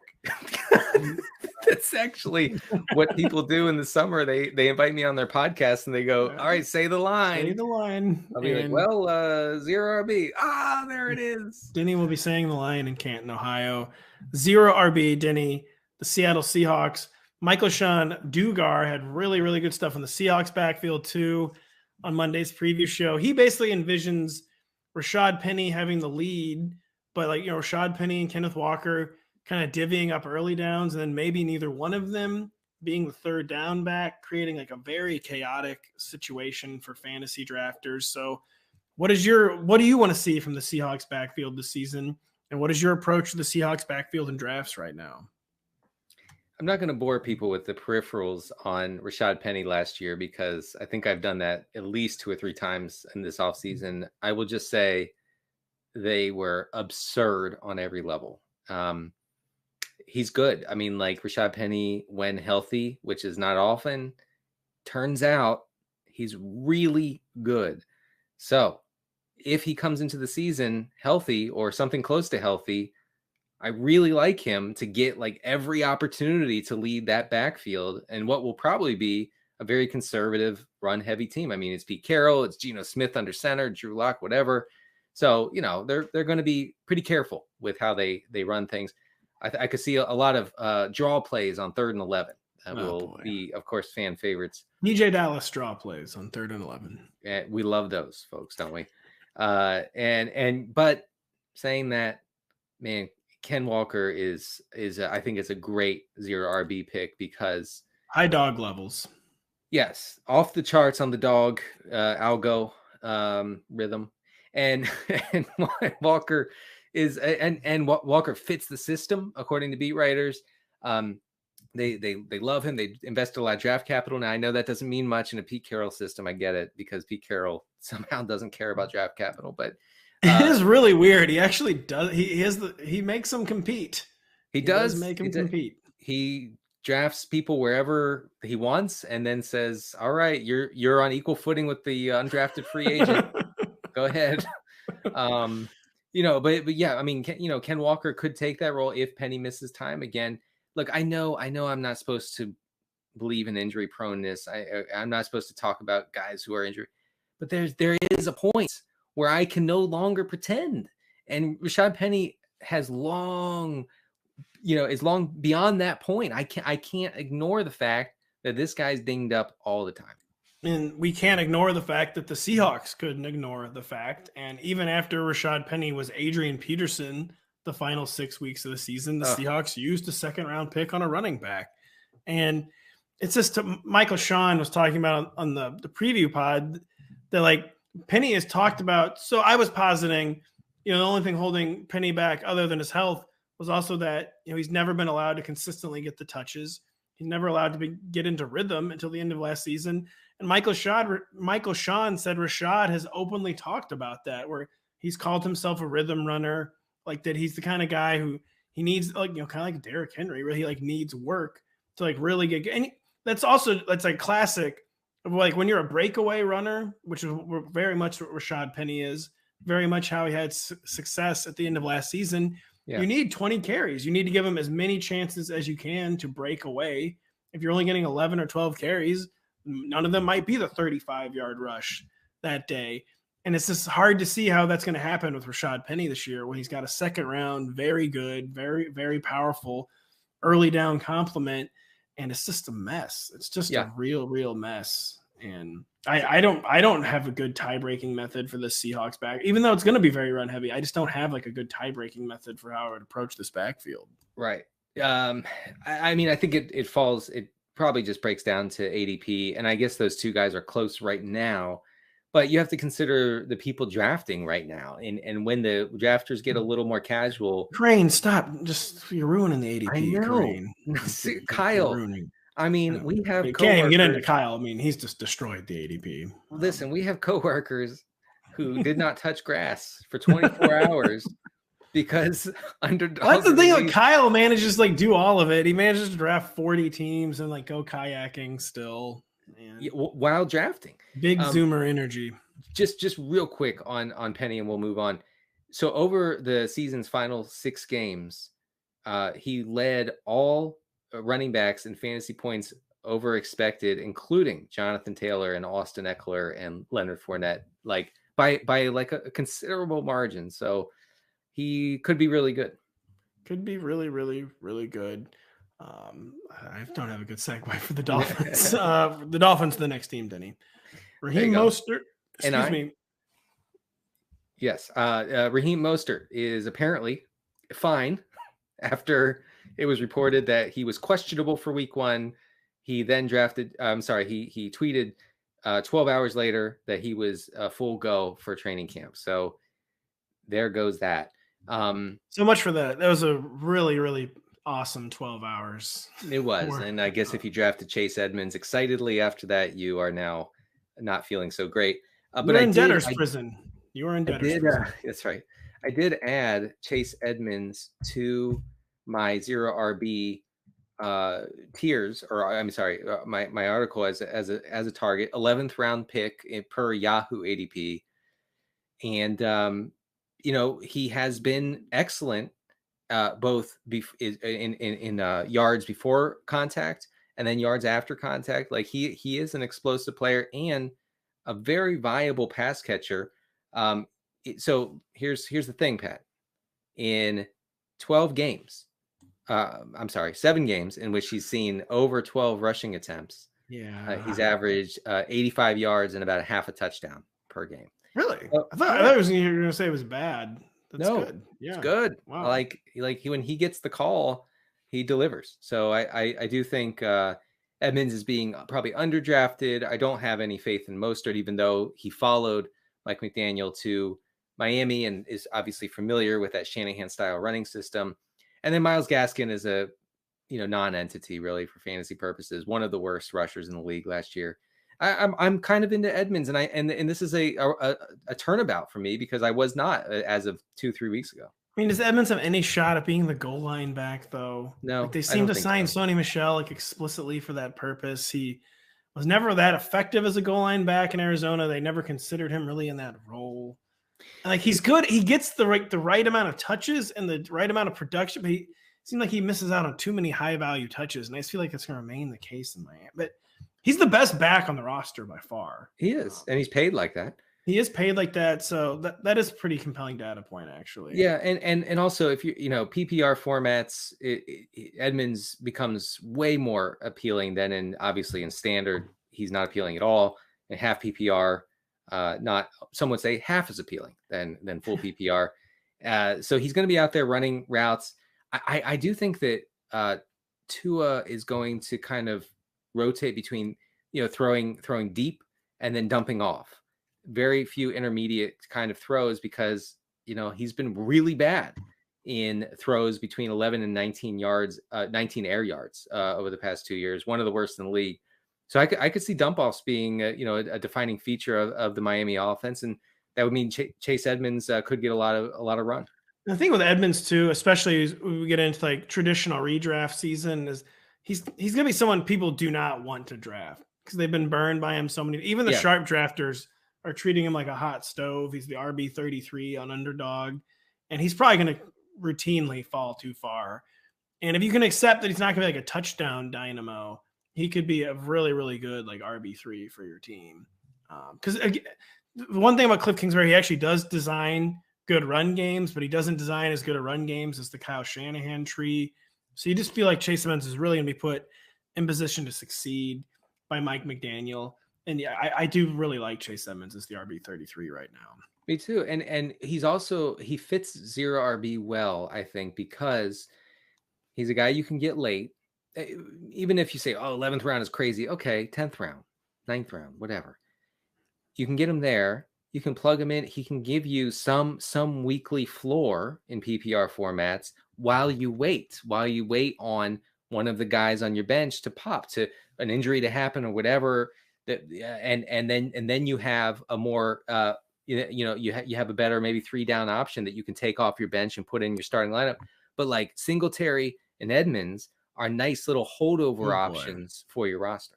That's actually what people do in the summer. They invite me on their podcast, and they go, "All right, say the line." Say the line. I'll be like, "Well, 0 RB." Ah, there it is. Denny will be saying the line in Canton, Ohio. 0 RB, Denny. The Seattle Seahawks. Michael Sean Dugar had really, really good stuff in the Seahawks backfield too on Monday's preview show. He basically envisions Rashad Penny having the lead, but Rashad Penny and Kenneth Walker kind of divvying up early downs, and then maybe neither one of them being the third down back, creating a very chaotic situation for fantasy drafters. So what do you want to see from the Seahawks backfield this season? And what is your approach to the Seahawks backfield in drafts right now? I'm not going to bore people with the peripherals on Rashad Penny last year, because I think I've done that at least 2 or 3 times in this offseason. I will just say they were absurd on every level. He's good. I mean, Rashad Penny, when healthy, which is not often, turns out he's really good. So if he comes into the season healthy or something close to healthy, I really like him to get every opportunity to lead that backfield and what will probably be a very conservative run heavy team. I mean, it's Pete Carroll, it's Geno Smith under center, Drew Lock, whatever. So, they're going to be pretty careful with how they run things. I could see a lot of draw plays on 3rd and 11 that will be, of course, fan favorites. DJ Dallas draw plays on 3rd and 11. Yeah, we love those folks, don't we? But saying that, man, Ken Walker is I think it's a great 0 RB pick because high dog levels. Yes, off the charts on the dog algo rhythm, and Walker is and Walker fits the system according to beat writers. They love him. They invested a lot of draft capital. Now I know that doesn't mean much in a Pete Carroll system. I get it, because Pete Carroll somehow doesn't care about draft capital, but. It is really weird. He actually does. He makes them compete. He does make them compete. He drafts people wherever he wants, and then says, "All right, you're on equal footing with the undrafted free agent. Go ahead." But yeah, I mean, Ken Walker could take that role if Penny misses time again. Look, I know, I'm not supposed to believe in injury proneness. I'm not supposed to talk about guys who are injured, but there is a point where I can no longer pretend. And Rashad Penny is long beyond that point. I can't ignore the fact that this guy's dinged up all the time. And we can't ignore the fact that the Seahawks couldn't ignore the fact. And even after Rashad Penny was Adrian Peterson, the final 6 weeks of the season, the Seahawks used a 2nd-round pick on a running back. And it's just Michael Sean was talking about on the preview pod that Penny has talked about. So I was positing, the only thing holding Penny back other than his health was also that, he's never been allowed to consistently get the touches. He's never allowed to get into rhythm until the end of last season. And Michael Sean said Rashad has openly talked about that, where he's called himself a rhythm runner, that he's the kind of guy who he needs, kind of like Derrick Henry, where he needs work to really get. And that's classic. When you're a breakaway runner, which is very much what Rashad Penny is, very much how he had success at the end of last season. Yeah. You need 20 carries. You need to give him as many chances as you can to break away. If you're only getting 11 or 12 carries, none of them might be the 35-yard rush that day. And it's just hard to see how that's going to happen with Rashad Penny this year when he's got a 2nd-round, very good, very, very powerful early down complement. And it's just a mess. It's just a real mess. And I don't have a good tie-breaking method for this Seahawks back, even though it's going to be very run heavy. I just don't have a good tie-breaking method for how I would approach this backfield. Right. I mean, I think it probably just breaks down to ADP. And I guess those two guys are close right now. But you have to consider the people drafting right now. And when the drafters get a little more casual. Crane, stop. You're ruining the ADP. I know. Crane. Kyle. Ruining. I mean, we have. You can't even get into Kyle. I mean, he's just destroyed the ADP. Listen, we have coworkers who did not touch grass for 24 hours because underdogs. Well, that's the thing. Like Kyle manages to do all of it. He manages to draft 40 teams and go kayaking still. Yeah, while drafting. Big Zoomer energy. Just real quick on Penny, and we'll move on. So over the season's final 6 games, he led all running backs in fantasy points over expected, including Jonathan Taylor and Austin Eckler and Leonard Fournette, by a considerable margin. So he could be really good. Could be really, really, really good. I don't have a good segue for the Dolphins. The Dolphins, the next team, Denny. Raheem Mostert. Excuse me. Yes. Raheem Mostert is apparently fine after it was reported that he was questionable for week 1. He then drafted. He tweeted 12 hours later that he was full go for training camp. So there goes that. So much for that. That was a really, really awesome 12 hours. It was. And I guess if you drafted Chase Edmonds excitedly after that, you are now not feeling so great. But in debtor's prison. You were in debtor's prison. That's right. I did add Chase Edmonds to my 0 RB tiers, or I'm sorry, my article as a target, 11th round pick per Yahoo ADP. And he has been excellent both in yards before contact and then yards after contact. He is an explosive player and a very viable pass catcher. So here's the thing, Pat. In 7 games in which he's seen over 12 rushing attempts. Yeah, he's averaged 85 yards and about a half a touchdown per game. Really? I thought you were going to say it was bad. That's good. Yeah, it's good. Wow. When he gets the call, he delivers. So I do think Edmonds is being probably underdrafted. I don't have any faith in Mostert, even though he followed Mike McDaniel to Miami and is obviously familiar with that Shanahan style running system. And then Myles Gaskin is a non-entity really for fantasy purposes. One of the worst rushers in the league last year. I'm kind of into Edmonds, and this is a turnabout for me because I was not as of 2-3 weeks ago. I mean, does Edmonds have any shot at being the goal line back though? No, they seem to sign Sony Michel explicitly for that purpose. He was never that effective as a goal line back in Arizona. They never considered him really in that role. And he's good. He gets the right amount of touches and the right amount of production, but he seems like he misses out on too many high value touches. And I just feel like it's going to remain the case in Miami. But he's the best back on the roster by far. He is, and he's paid like that. He is paid like that, so that is pretty compelling data point, actually. Yeah, and also if PPR formats, Edmonds becomes way more appealing than obviously in standard. He's not appealing at all. In half PPR, some would say half as appealing than full PPR. So he's going to be out there running routes. I do think that Tua is going to kind of rotate between throwing deep and then dumping off. Very few intermediate kind of throws because he's been really bad in throws between 11 and 19 yards, 19 air yards over the past 2 years. One of the worst in the league. So I could see dump offs being a defining feature of the Miami offense, and that would mean Chase Edmonds could get a lot of run. The thing with Edmonds too, especially when we get into traditional redraft season, is he's gonna be someone people do not want to draft because they've been burned by him so many. Even the sharp drafters are treating him like a hot stove. He's the RB 33 on Underdog, and he's probably going to routinely fall too far. And if you can accept that he's not going to be a touchdown dynamo, he could be a really, really good RB3 for your team. Because the one thing about Cliff Kingsbury, he actually does design good run games, but he doesn't design as good a run games as the Kyle Shanahan tree. So you just feel like Chase Edmonds is really going to be put in position to succeed by Mike McDaniel. And yeah, I do really like Chase Edmonds as the RB 33 right now. Me too. And he fits 0 RB well, I think, because he's a guy you can get late. Even if you say, 11th round is crazy. Okay, 10th round, 9th round, whatever. You can get him there. You can plug him in. He can give you some weekly floor in PPR formats while you wait on one of the guys on your bench to pop, to an injury to happen or whatever. And then you have a more you have a better maybe 3-down option that you can take off your bench and put in your starting lineup. But like Singletary and Edmonds are nice little holdover options for your roster.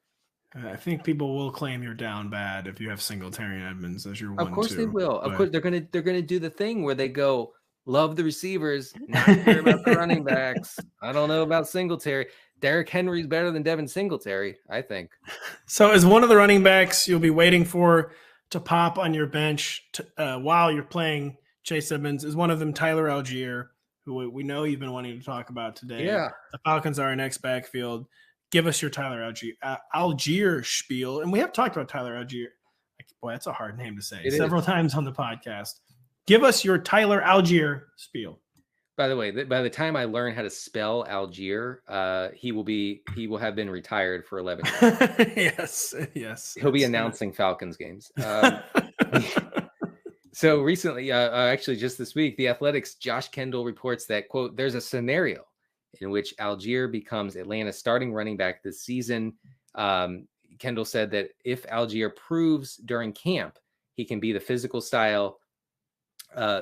I think people will claim you're down bad if you have Singletary and Edmonds as your 1-2. Of course they will. Of course they're gonna do the thing where they go, love the receivers, not care about the running backs. I don't know about Singletary. Derrick Henry's better than Devin Singletary, I think. So as one of the running backs you'll be waiting for to pop on your bench while you're playing Chase Edmonds, is one of them Tyler Algier, who we know you've been wanting to talk about today. Yeah. The Falcons are our next backfield. Give us your Tyler Algier spiel. And we have talked about Tyler Algier. Boy, that's a hard name to say. Several times on the podcast. Give us your Tyler Algier spiel. By the way, by the time I learn how to spell Algier, he will have been retired for 11 years. Yes. He'll be announcing Falcons games. So recently, actually just this week, The Athletic's Josh Kendall reports that, quote, there's a scenario in which Algier becomes Atlanta's starting running back this season. Kendall said that if Algier proves during camp he can be the physical style,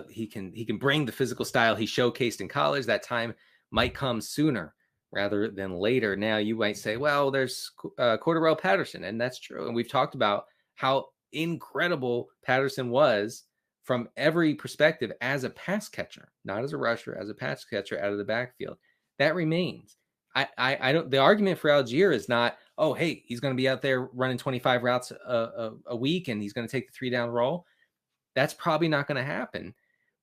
he can bring the physical style he showcased in college, that time might come sooner rather than later. Now you might say, well, there's Cordarrelle Patterson, and that's true. And we've talked about how incredible Patterson was from every perspective as a pass catcher, not as a rusher, as a pass catcher out of the backfield. That remains. I don't. The argument for Algier is not, oh, hey, he's going to be out there running 25 routes a week and he's going to take the 3-down role. That's probably not going to happen.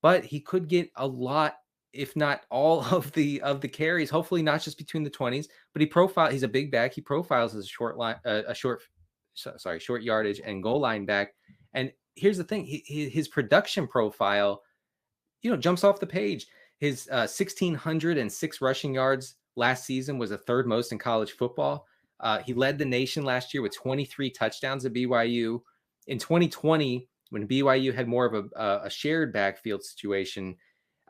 But he could get a lot, if not all of the carries. Hopefully not just between the 20s. But he's a big back. He profiles as a short yardage and goal line back. And here's the thing: his production profile, jumps off the page. His 1,606 rushing yards last season was the third most in college football. He led the nation last year with 23 touchdowns at BYU. In 2020, when BYU had more of a shared backfield situation,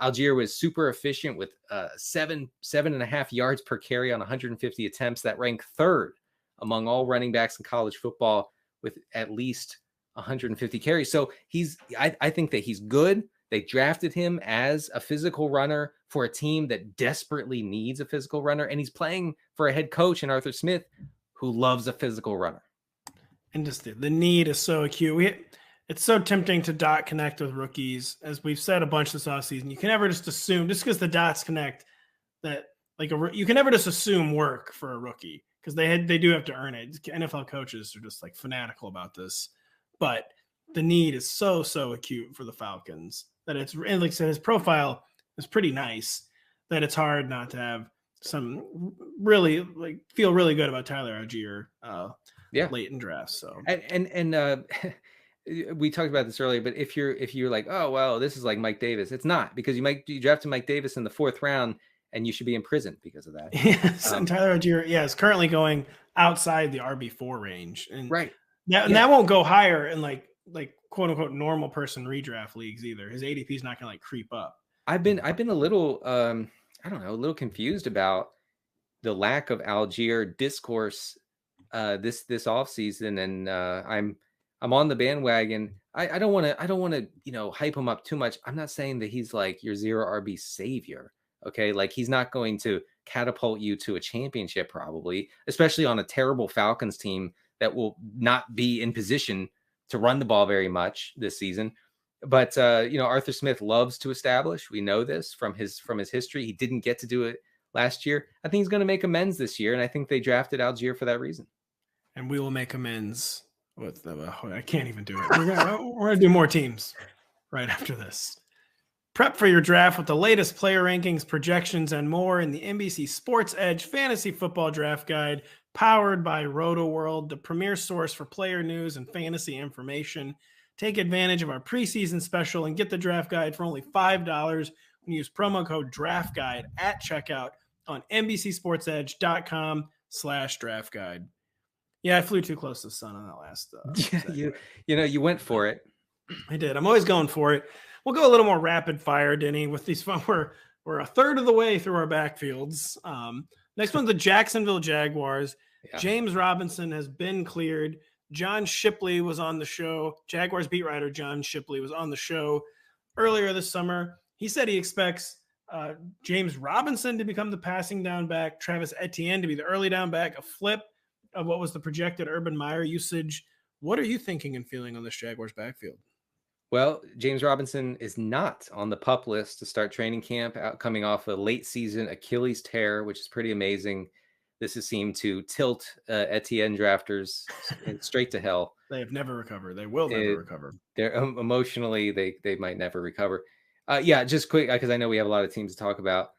Algier was super efficient with 7.5 yards per carry on 150 attempts. That ranked third among all running backs in college football with at least 150 carries. So I think that he's good. They drafted him as a physical runner for a team that desperately needs a physical runner. And he's playing for a head coach in Arthur Smith who loves a physical runner. And just the need is so acute. It's so tempting to dot connect with rookies. As we've said a bunch this offseason, you can never just assume, just because the dots connect, that you can never just assume work for a rookie, because they do have to earn it. NFL coaches are just like fanatical about this. But the need is so acute for the Falcons that it's, and like I said, his profile is pretty nice, that it's hard not to have some really feel really good about Tyler Algier late in drafts. So and we talked about this earlier, but if you're like, oh well, this is like Mike Davis, it's not, because you drafted Mike Davis in the 4th round and you should be in prison because of that. Yes, and Tyler Algier, is currently going outside the RB4 range, and right. And that won't go higher in like quote unquote normal person redraft leagues either. His ADP is not going to creep up. I've been a little a little confused about the lack of Algier discourse this offseason, and I'm on the bandwagon. I don't want to hype him up too much. I'm not saying that he's like your 0 RB savior. Okay, like he's not going to catapult you to a championship probably, especially on a terrible Falcons team that will not be in position to run the ball very much this season. But Arthur Smith loves to establish. We know this from his history. He didn't get to do it last year. I think he's going to make amends this year, and I think they drafted Algier for that reason. And we will make amends with them. I can't even do it. We're gonna do more teams right after this. Prep for your draft with the latest player rankings, projections, and more in the NBC Sports Edge Fantasy Football Draft Guide, powered by RotoWorld, the premier source for player news and fantasy information. Take advantage of our preseason special and get the draft guide for only $5 when you use promo code DRAFTGUIDE at checkout on NBCSportsEdge.com/draft guide. Yeah, I flew too close to the sun on that last. You went for it. I did. I'm always going for it. We'll go a little more rapid fire, Denny, with these. We're a third of the way through our backfields. Next one's the Jacksonville Jaguars. Yeah. James Robinson has been cleared. John Shipley was on the show. Jaguars beat writer John Shipley was on the show earlier this summer. He said he expects James Robinson to become the passing down back, Travis Etienne to be the early down back, a flip of what was the projected Urban Meyer usage. What are you thinking and feeling on this Jaguars backfield? Well, James Robinson is not on the PUP list to start training camp, coming off a late season Achilles tear, which is pretty amazing. This has seemed to tilt Etienne drafters straight to hell. They have never recovered. They will never recover. They're emotionally, they might never recover. Just quick, because I know we have a lot of teams to talk about.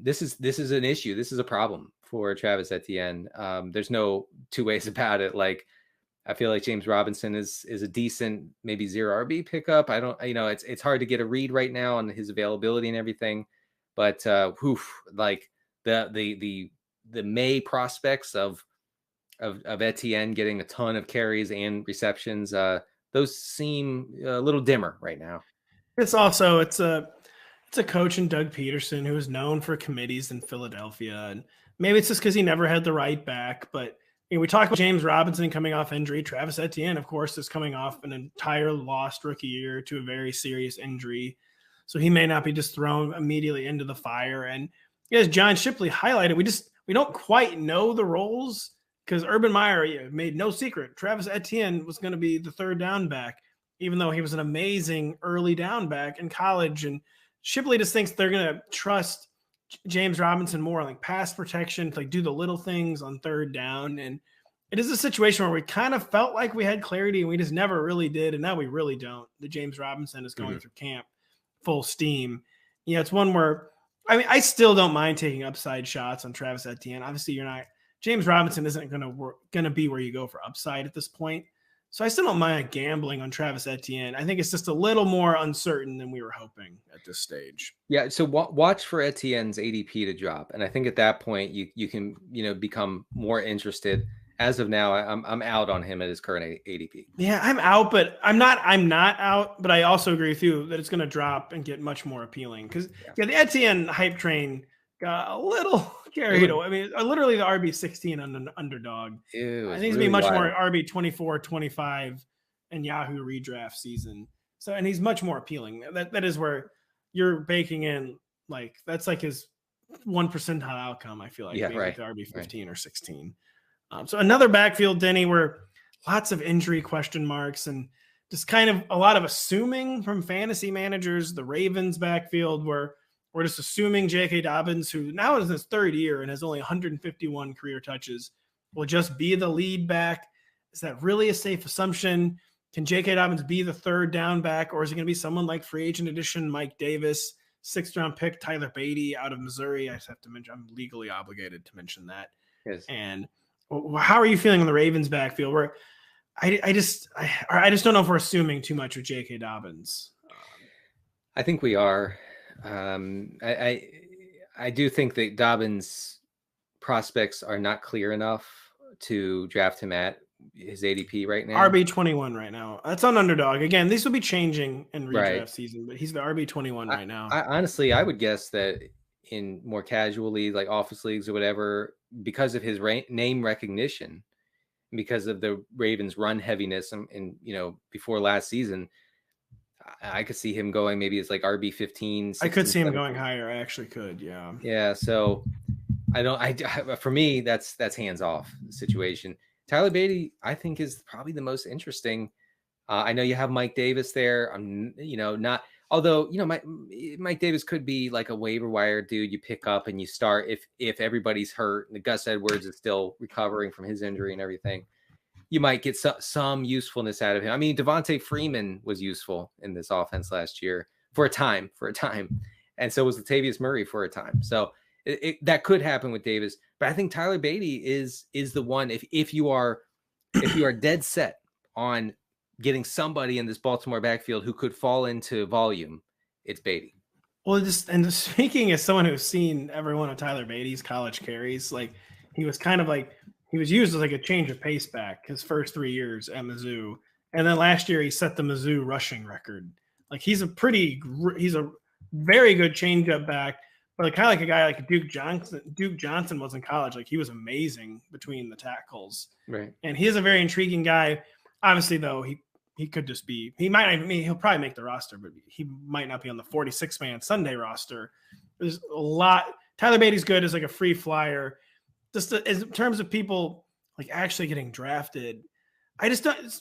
This is an issue. This is a problem for Travis Etienne. There's no two ways about it. Like, I feel like James Robinson is a decent, maybe 0 RB pickup. I don't, it's hard to get a read right now on his availability and everything, but like the May prospects of Etienne getting a ton of carries and receptions, those seem a little dimmer right now. It's also it's a coach in Doug Peterson who is known for committees in Philadelphia, and maybe it's just because he never had the right back. But we talk about James Robinson coming off injury. Travis Etienne, of course, is coming off an entire lost rookie year to a very serious injury, so he may not be just thrown immediately into the fire. And as John Shipley highlighted, we don't quite know the roles because Urban Meyer made no secret Travis Etienne was going to be the third down back, even though he was an amazing early down back in college. And Shipley just thinks they're going to trust James Robinson more like pass protection, to like do the little things on third down. And it is a situation where we kind of felt like we had clarity and we just never really did. And now we really don't. The James Robinson is going through camp full steam. It's one where, I still don't mind taking upside shots on Travis Etienne. Obviously James Robinson isn't going to be where you go for upside at this point. So I still don't mind gambling on Travis Etienne. I think it's just a little more uncertain than we were hoping at this stage. Yeah, so watch for Etienne's ADP to drop, and I think at that point you can become more interested. As of now, I'm out on him at his current ADP. Yeah, I'm out, but I'm not out. But I also agree with you that it's going to drop and get much more appealing because the Etienne hype train got a little carried away. I mean, literally the RB16 on an underdog. I think it's going to be much more RB24, 25 in Yahoo redraft season. So, and he's much more appealing. That is where you're baking in, like, that's like his 1 percentile outcome, I feel like. Yeah, right. The RB15 or 16. So another backfield, Denny, where lots of injury question marks and just kind of a lot of assuming from fantasy managers. The Ravens backfield, where we're just assuming J.K. Dobbins, who now is in his third year and has only 151 career touches, will just be the lead back. Is that really a safe assumption? Can J.K. Dobbins be the third down back, or is it going to be someone like free agent addition Mike Davis, 6th-round pick Tyler Beatty out of Missouri? I just have to mention, I'm legally obligated to mention that. Yes. And how are you feeling on the Ravens backfield? Where I just don't know if we're assuming too much with J.K. Dobbins. I think we are. I do think that Dobbins prospects are not clear enough to draft him at his ADP right now. RB21 right now. That's on Underdog. Again, these will be changing in redraft season, but he's the RB21 right now. Honestly, I would guess that in more casual leagues, like office leagues or whatever, because of his name recognition, because of the Ravens' run heaviness, and before last season, I could see him going maybe it's like RB15. I could see him going higher. I actually could. Yeah. Yeah. So for me, that's hands off situation. Tyler Beatty, I think, is probably the most interesting. I know you have Mike Davis there. I'm, not, although, Mike Davis could be like a waiver wire dude you pick up and you start if everybody's hurt and Gus Edwards is still recovering from his injury and everything. You might get some usefulness out of him. I mean, Devontae Freeman was useful in this offense last year for a time, and so was Latavius Murray for a time. So that could happen with Davis, but I think Tyler Beatty is the one. If you are dead set on getting somebody in this Baltimore backfield who could fall into volume, it's Beatty. Well, and speaking as someone who's seen every one of Tyler Beatty's college carries, like he was kind of like he was used as like a change of pace back his first 3 years at Mizzou. And then last year he set the Mizzou rushing record. Like he's a very good changeup back, but kind of like a guy like Duke Johnson was in college. Like he was amazing between the tackles. Right. And he is a very intriguing guy. Obviously though, he could just be, he'll probably make the roster, but he might not be on the 46-man Sunday roster. There's a lot. Tyler Beatty's good as like a free flyer. Just in terms of people like actually getting drafted, I just don't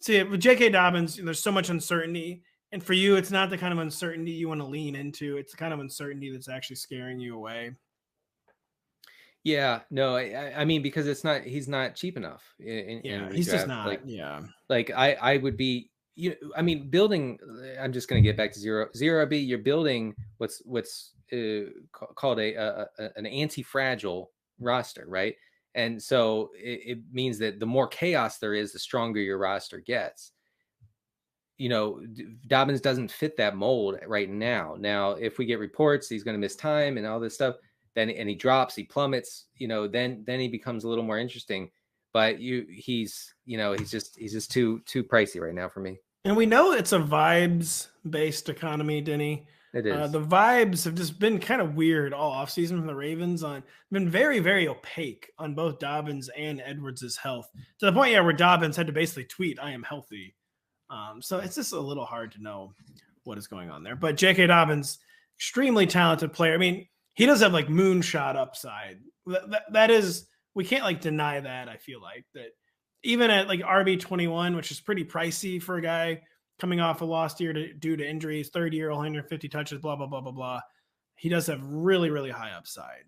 see it with J.K. Dobbins. There's so much uncertainty, and for you, it's not the kind of uncertainty you want to lean into. It's the kind of uncertainty that's actually scaring you away. Yeah, no, I mean because he's not cheap enough. He's just not. Like I would be. I mean, building. I'm just going to get back to zero RB. You're building what's called an anti-fragile roster, right? And so it means that the more chaos there is, the stronger your roster gets. Dobbins doesn't fit that mold right now. Now, if we get reports he's going to miss time and all this stuff, then he drops, he plummets, then he becomes a little more interesting. But he's just too pricey right now for me. And we know it's a vibes-based economy, Denny. It is. The vibes have just been kind of weird all offseason from the Ravens. Been very, very opaque on both Dobbins and Edwards' health, to the point where Dobbins had to basically tweet, "I am healthy." So it's just a little hard to know what is going on there. But J.K. Dobbins, extremely talented player. I mean, he does have like moonshot upside. That is, we can't like deny that. I feel like that even at like RB21, which is pretty pricey for a guy coming off a lost year due to injuries, third year, 150 touches, blah, blah, blah, blah, blah. He does have really, really high upside.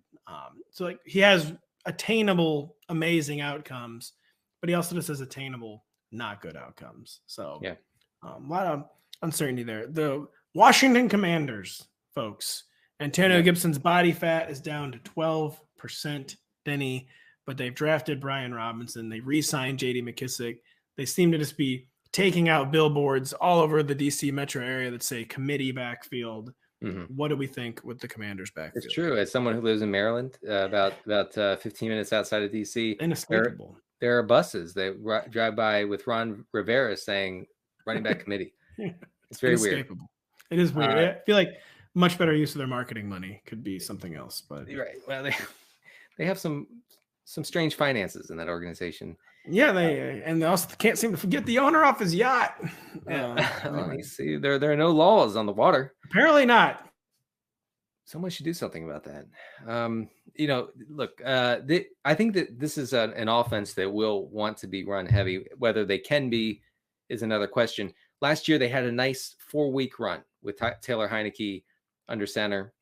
So like he has attainable, amazing outcomes, but he also just has attainable, not good outcomes. So yeah, a lot of uncertainty there. The Washington Commanders, folks, Antonio Gibson's body fat is down to 12%, Denny, but they've drafted Brian Robinson. They re-signed J.D. McKissick. They seem to just be taking out billboards all over the DC metro area that say committee backfield. Mm-hmm. What do we think with the Commanders backfield? It's true. As someone who lives in Maryland, about 15 minutes outside of DC, inescapable. There are buses that drive by with Ron Rivera saying running back committee. It's very weird. It is weird. I feel like much better use of their marketing money could be something else. But right. Well, they have some strange finances in that organization. Yeah, and they also can't seem to forget the owner off his yacht. You see, there are no laws on the water. Apparently not. Someone should do something about that. Look, I think that this is an offense that will want to be run heavy. Whether they can be is another question. Last year, they had a nice 4-week run with Taylor Heineke under center,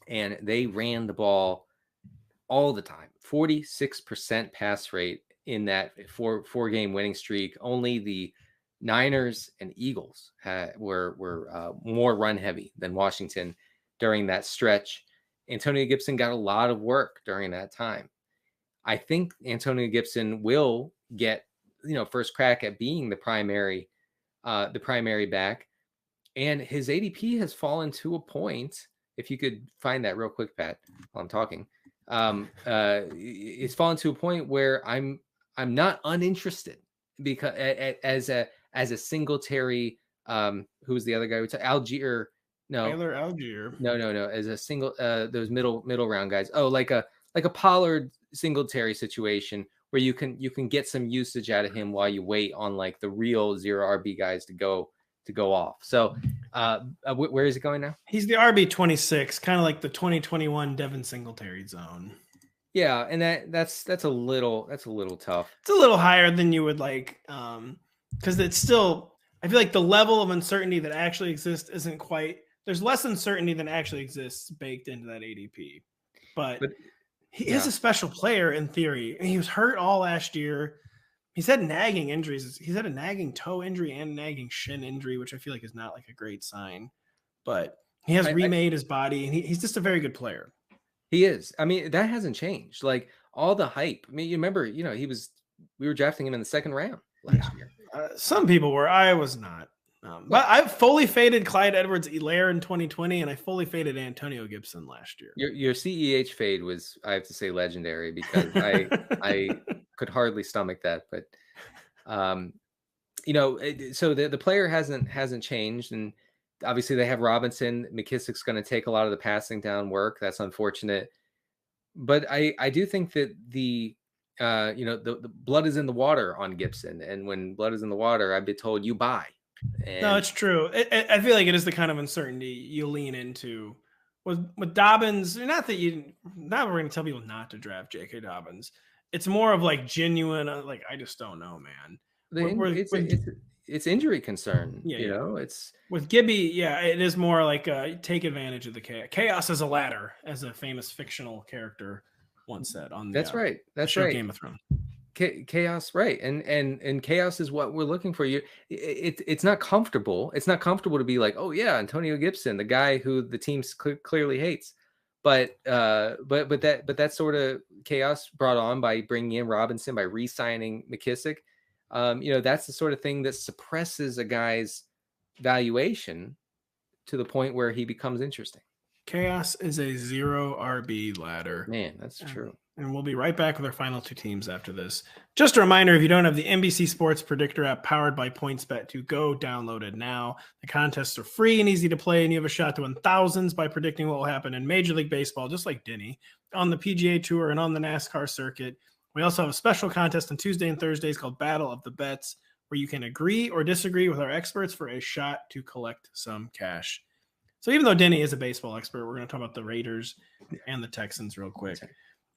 and they ran the ball all the time. 46% pass rate in that four-game winning streak. Only the Niners and Eagles were more run heavy than Washington during that stretch. Antonio Gibson got a lot of work during that time. I think Antonio Gibson will get first crack at being the primary back, and his ADP has fallen to a point. If you could find that real quick, Pat, while I'm talking, it's fallen to a point where I'm not uninterested because as a Singletary, who was the other guy? Algier. No, Taylor Algier. No. As a single, those middle round guys. Oh, like a Pollard Singletary situation where you can get some usage out of him while you wait on like the real zero RB guys to go off. So, where is it going now? He's the RB26, kind of like the 2021 Devin Singletary zone. Yeah, and that's a little tough. It's a little higher than you would like, because it's still. I feel like the level of uncertainty that actually exists isn't quite. There's less uncertainty than actually exists baked into that ADP, but he is a special player in theory. He was hurt all last year. He's had nagging injuries. He's had a nagging toe injury and nagging shin injury, which I feel like is not like a great sign. But he has remade his body, and he's just a very good player. He is. I mean, that hasn't changed. Like all the hype. I mean, you remember, we were drafting him in the second round last year. Some people were. I was not. But I've fully faded Clyde Edwards-Helaire in 2020, and I fully faded Antonio Gibson last year. Your CEH fade was, I have to say, legendary, because I could hardly stomach that. But so the player hasn't changed, and obviously they have Robinson. McKissick's going to take a lot of the passing down work. That's unfortunate, but I do think that the blood is in the water on Gibson, and when blood is in the water, I've been told you buy. And no, it's true. I feel like it is the kind of uncertainty you lean into with Dobbins. Not we're going to tell people not to draft J.K. Dobbins. It's more of like genuine, like, I just don't know, man. It's injury concern. Yeah, it's with Gibby. Yeah, it is more like take advantage of the chaos. Chaos is a ladder, as a famous fictional character once said on the, that's right. That's show right. Game of Thrones. Chaos, right? And chaos is what we're looking for. It's not comfortable. It's not comfortable to be like, oh yeah, Antonio Gibson, the guy who the team clearly hates. But that sort of chaos brought on by bringing in Robinson, by re-signing McKissick. That's the sort of thing that suppresses a guy's valuation to the point where he becomes interesting. Chaos is a 0 RB ladder. Man, that's true. And we'll be right back with our final two teams after this. Just a reminder, if you don't have the NBC Sports Predictor app powered by PointsBet, to go download it now. The contests are free and easy to play, and you have a shot to win thousands by predicting what will happen in Major League Baseball, just like Denny, on the PGA Tour and on the NASCAR circuit. We also have a special contest on Tuesday and Thursdays called Battle of the Bets, where you can agree or disagree with our experts for a shot to collect some cash. So even though Denny is a baseball expert, we're going to talk about the Raiders and the Texans real quick. I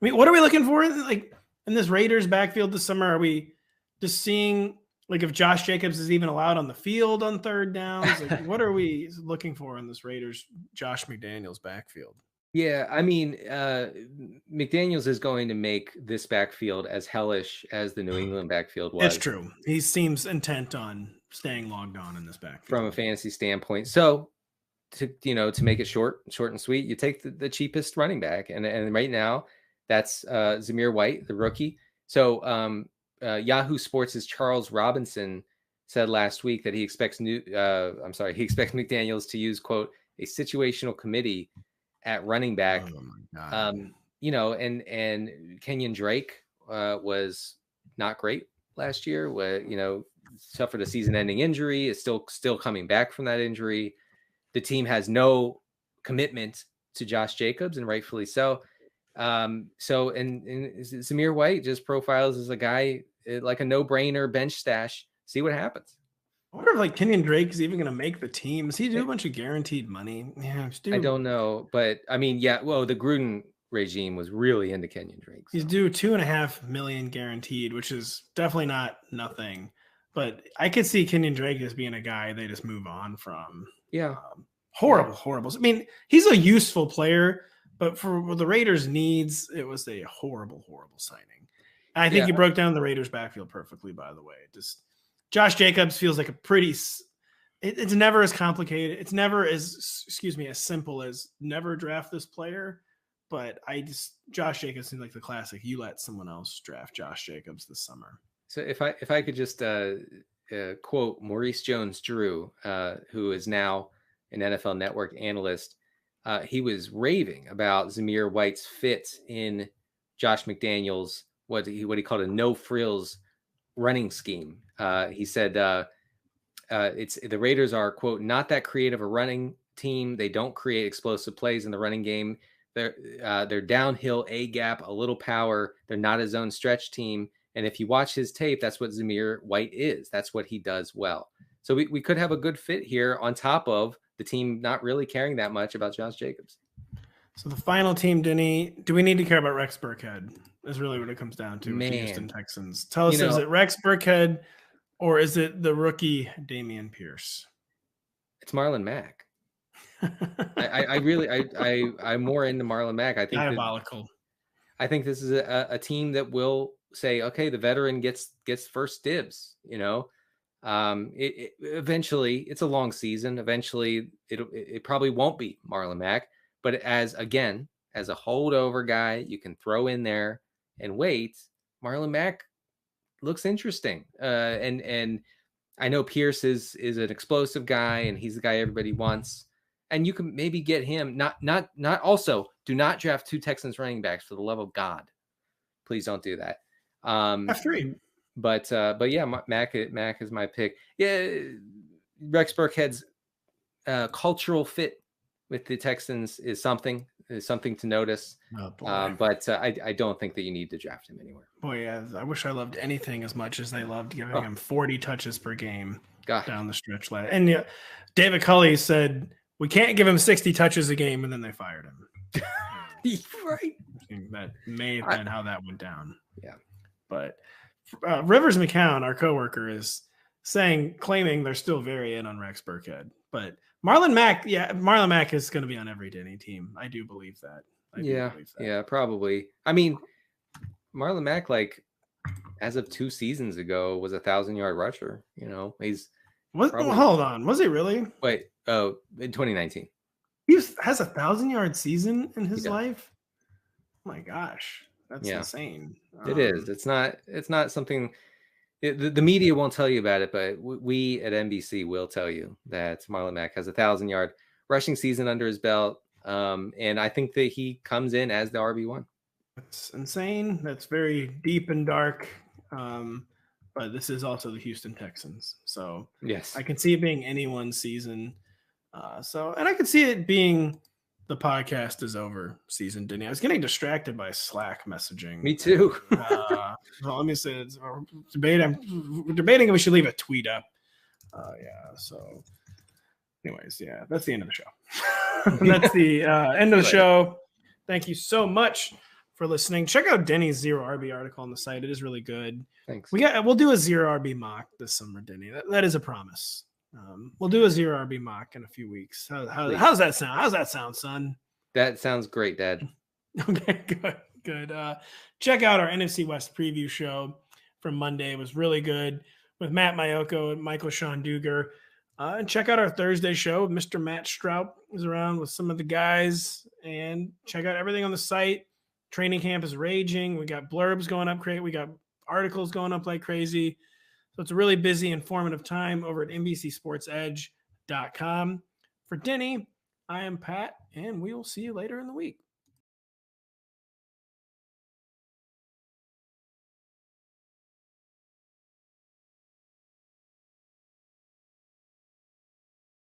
mean, what are we looking for in this Raiders backfield this summer? Are we just seeing if Josh Jacobs is even allowed on the field on third downs? What are we looking for in this Raiders Josh McDaniels backfield? Yeah, I mean, McDaniels is going to make this backfield as hellish as the New England backfield was. It's true. He seems intent on staying logged on in this backfield from a fantasy standpoint. So to make it short and sweet, you take the cheapest running back, and right now that's Zamir White, the rookie. So Yahoo Sports' Charles Robinson said last week that he expects McDaniels to use, quote, a situational committee at running back. Oh my God. And Kenyon Drake was not great last year. Suffered a season-ending injury, is still coming back from that injury. The team has no commitment to Josh Jacobs, and rightfully so. And Zamir White just profiles as a guy like a no-brainer bench stash. See what happens. I wonder if Kenyon Drake is even going to make the team. Does he do a bunch of guaranteed money? Yeah, I don't know, but I mean, yeah. Well, the Gruden regime was really into Kenyon Drake. So. He's due $2.5 million guaranteed, which is definitely not nothing. But I could see Kenyon Drake as being a guy they just move on from. Yeah, horrible. I mean, he's a useful player, but for the Raiders' needs, it was a horrible signing. And I think you broke down the Raiders' backfield perfectly. By the way, just Josh Jacobs feels like a pretty. It's never as complicated. It's never as simple as never draft this player. But Josh Jacobs seems like the classic. You let someone else draft Josh Jacobs this summer. So if I could just quote Maurice Jones-Drew, who is now an NFL Network analyst, he was raving about Zamir White's fit in Josh McDaniels' what he called a no frills running scheme. He said it's the Raiders are, quote, not that creative a running team. They don't create explosive plays in the running game. They're downhill, A gap, a little power. They're not a zone stretch team. And if you watch his tape, that's what Zamir White is. That's what he does well. So we could have a good fit here on top of the team not really caring that much about Josh Jacobs. So the final team, Denny, do we need to care about Rex Burkhead? Is really what it comes down to with the Houston Texans. Tell us, is it Rex Burkhead or is it the rookie Dameon Pierce? It's Marlon Mack. I'm more into Marlon Mack. I think diabolical. I think this is a team that will say, okay, the veteran gets first dibs. Eventually, it's a long season. Eventually, it probably won't be Marlon Mack, but as a holdover guy, you can throw in there and wait. Marlon Mack looks interesting, and I know Pierce is an explosive guy, and he's the guy everybody wants. And you can maybe get him. Not also, do not draft 2 Texans running backs for the love of God. Please don't do that. F3. But yeah, Mac is my pick. Yeah, Rex Burkhead's cultural fit with the Texans is something to notice. Oh, boy. But I don't think that you need to draft him anywhere. Boy, yeah, I wish I loved anything as much as they loved giving him 40 touches per game down the stretch. And yeah, David Culley said, we can't give him 60 touches a game, and then they fired him. Right. That may have been how that went down. Yeah. But Rivers McCown, our coworker, is claiming they're still very in on Rex Burkhead. But Marlon Mack is going to be on every Denny team. I do believe that. Yeah, probably. I mean, Marlon Mack, like, as of 2 seasons ago, was 1,000-yard rusher. You know, hold on, was he really? Wait, in 2019, he has 1,000-yard season in his life. Oh my gosh, that's insane. It is. It's not something. The media won't tell you about it, but we at NBC will tell you that Marlon Mack has 1,000-yard rushing season under his belt, and I think that he comes in as the RB1. That's insane. That's very deep and dark. But this is also the Houston Texans. So yes, I can see it being anyone's season. And I could see it being the podcast is over season, Denny. I was getting distracted by Slack messaging. Me too. Well, let me say it's we're debating if we should leave a tweet up. So anyways, that's the end of the show. That's the end of the show. Thank you so much for listening. Check out Denny's Zero RB article on the site. It is really good. Thanks. We'll do a Zero RB mock this summer, Denny. That is a promise. We'll do a Zero RB mock in a few weeks. How's that sound? How's that sound, son? That sounds great, Dad. Okay, good. Check out our NFC West preview show from Monday. It was really good with Matt Mayoko and Michael Sean Duger. And check out our Thursday show. Mr. Matt Strout is around with some of the guys. And check out everything on the site. Training camp is raging. We got blurbs going up. We got articles going up like crazy. So it's a really busy, informative time over at NBCSportsEdge.com. For Denny, I am Pat, and we will see you later in the week.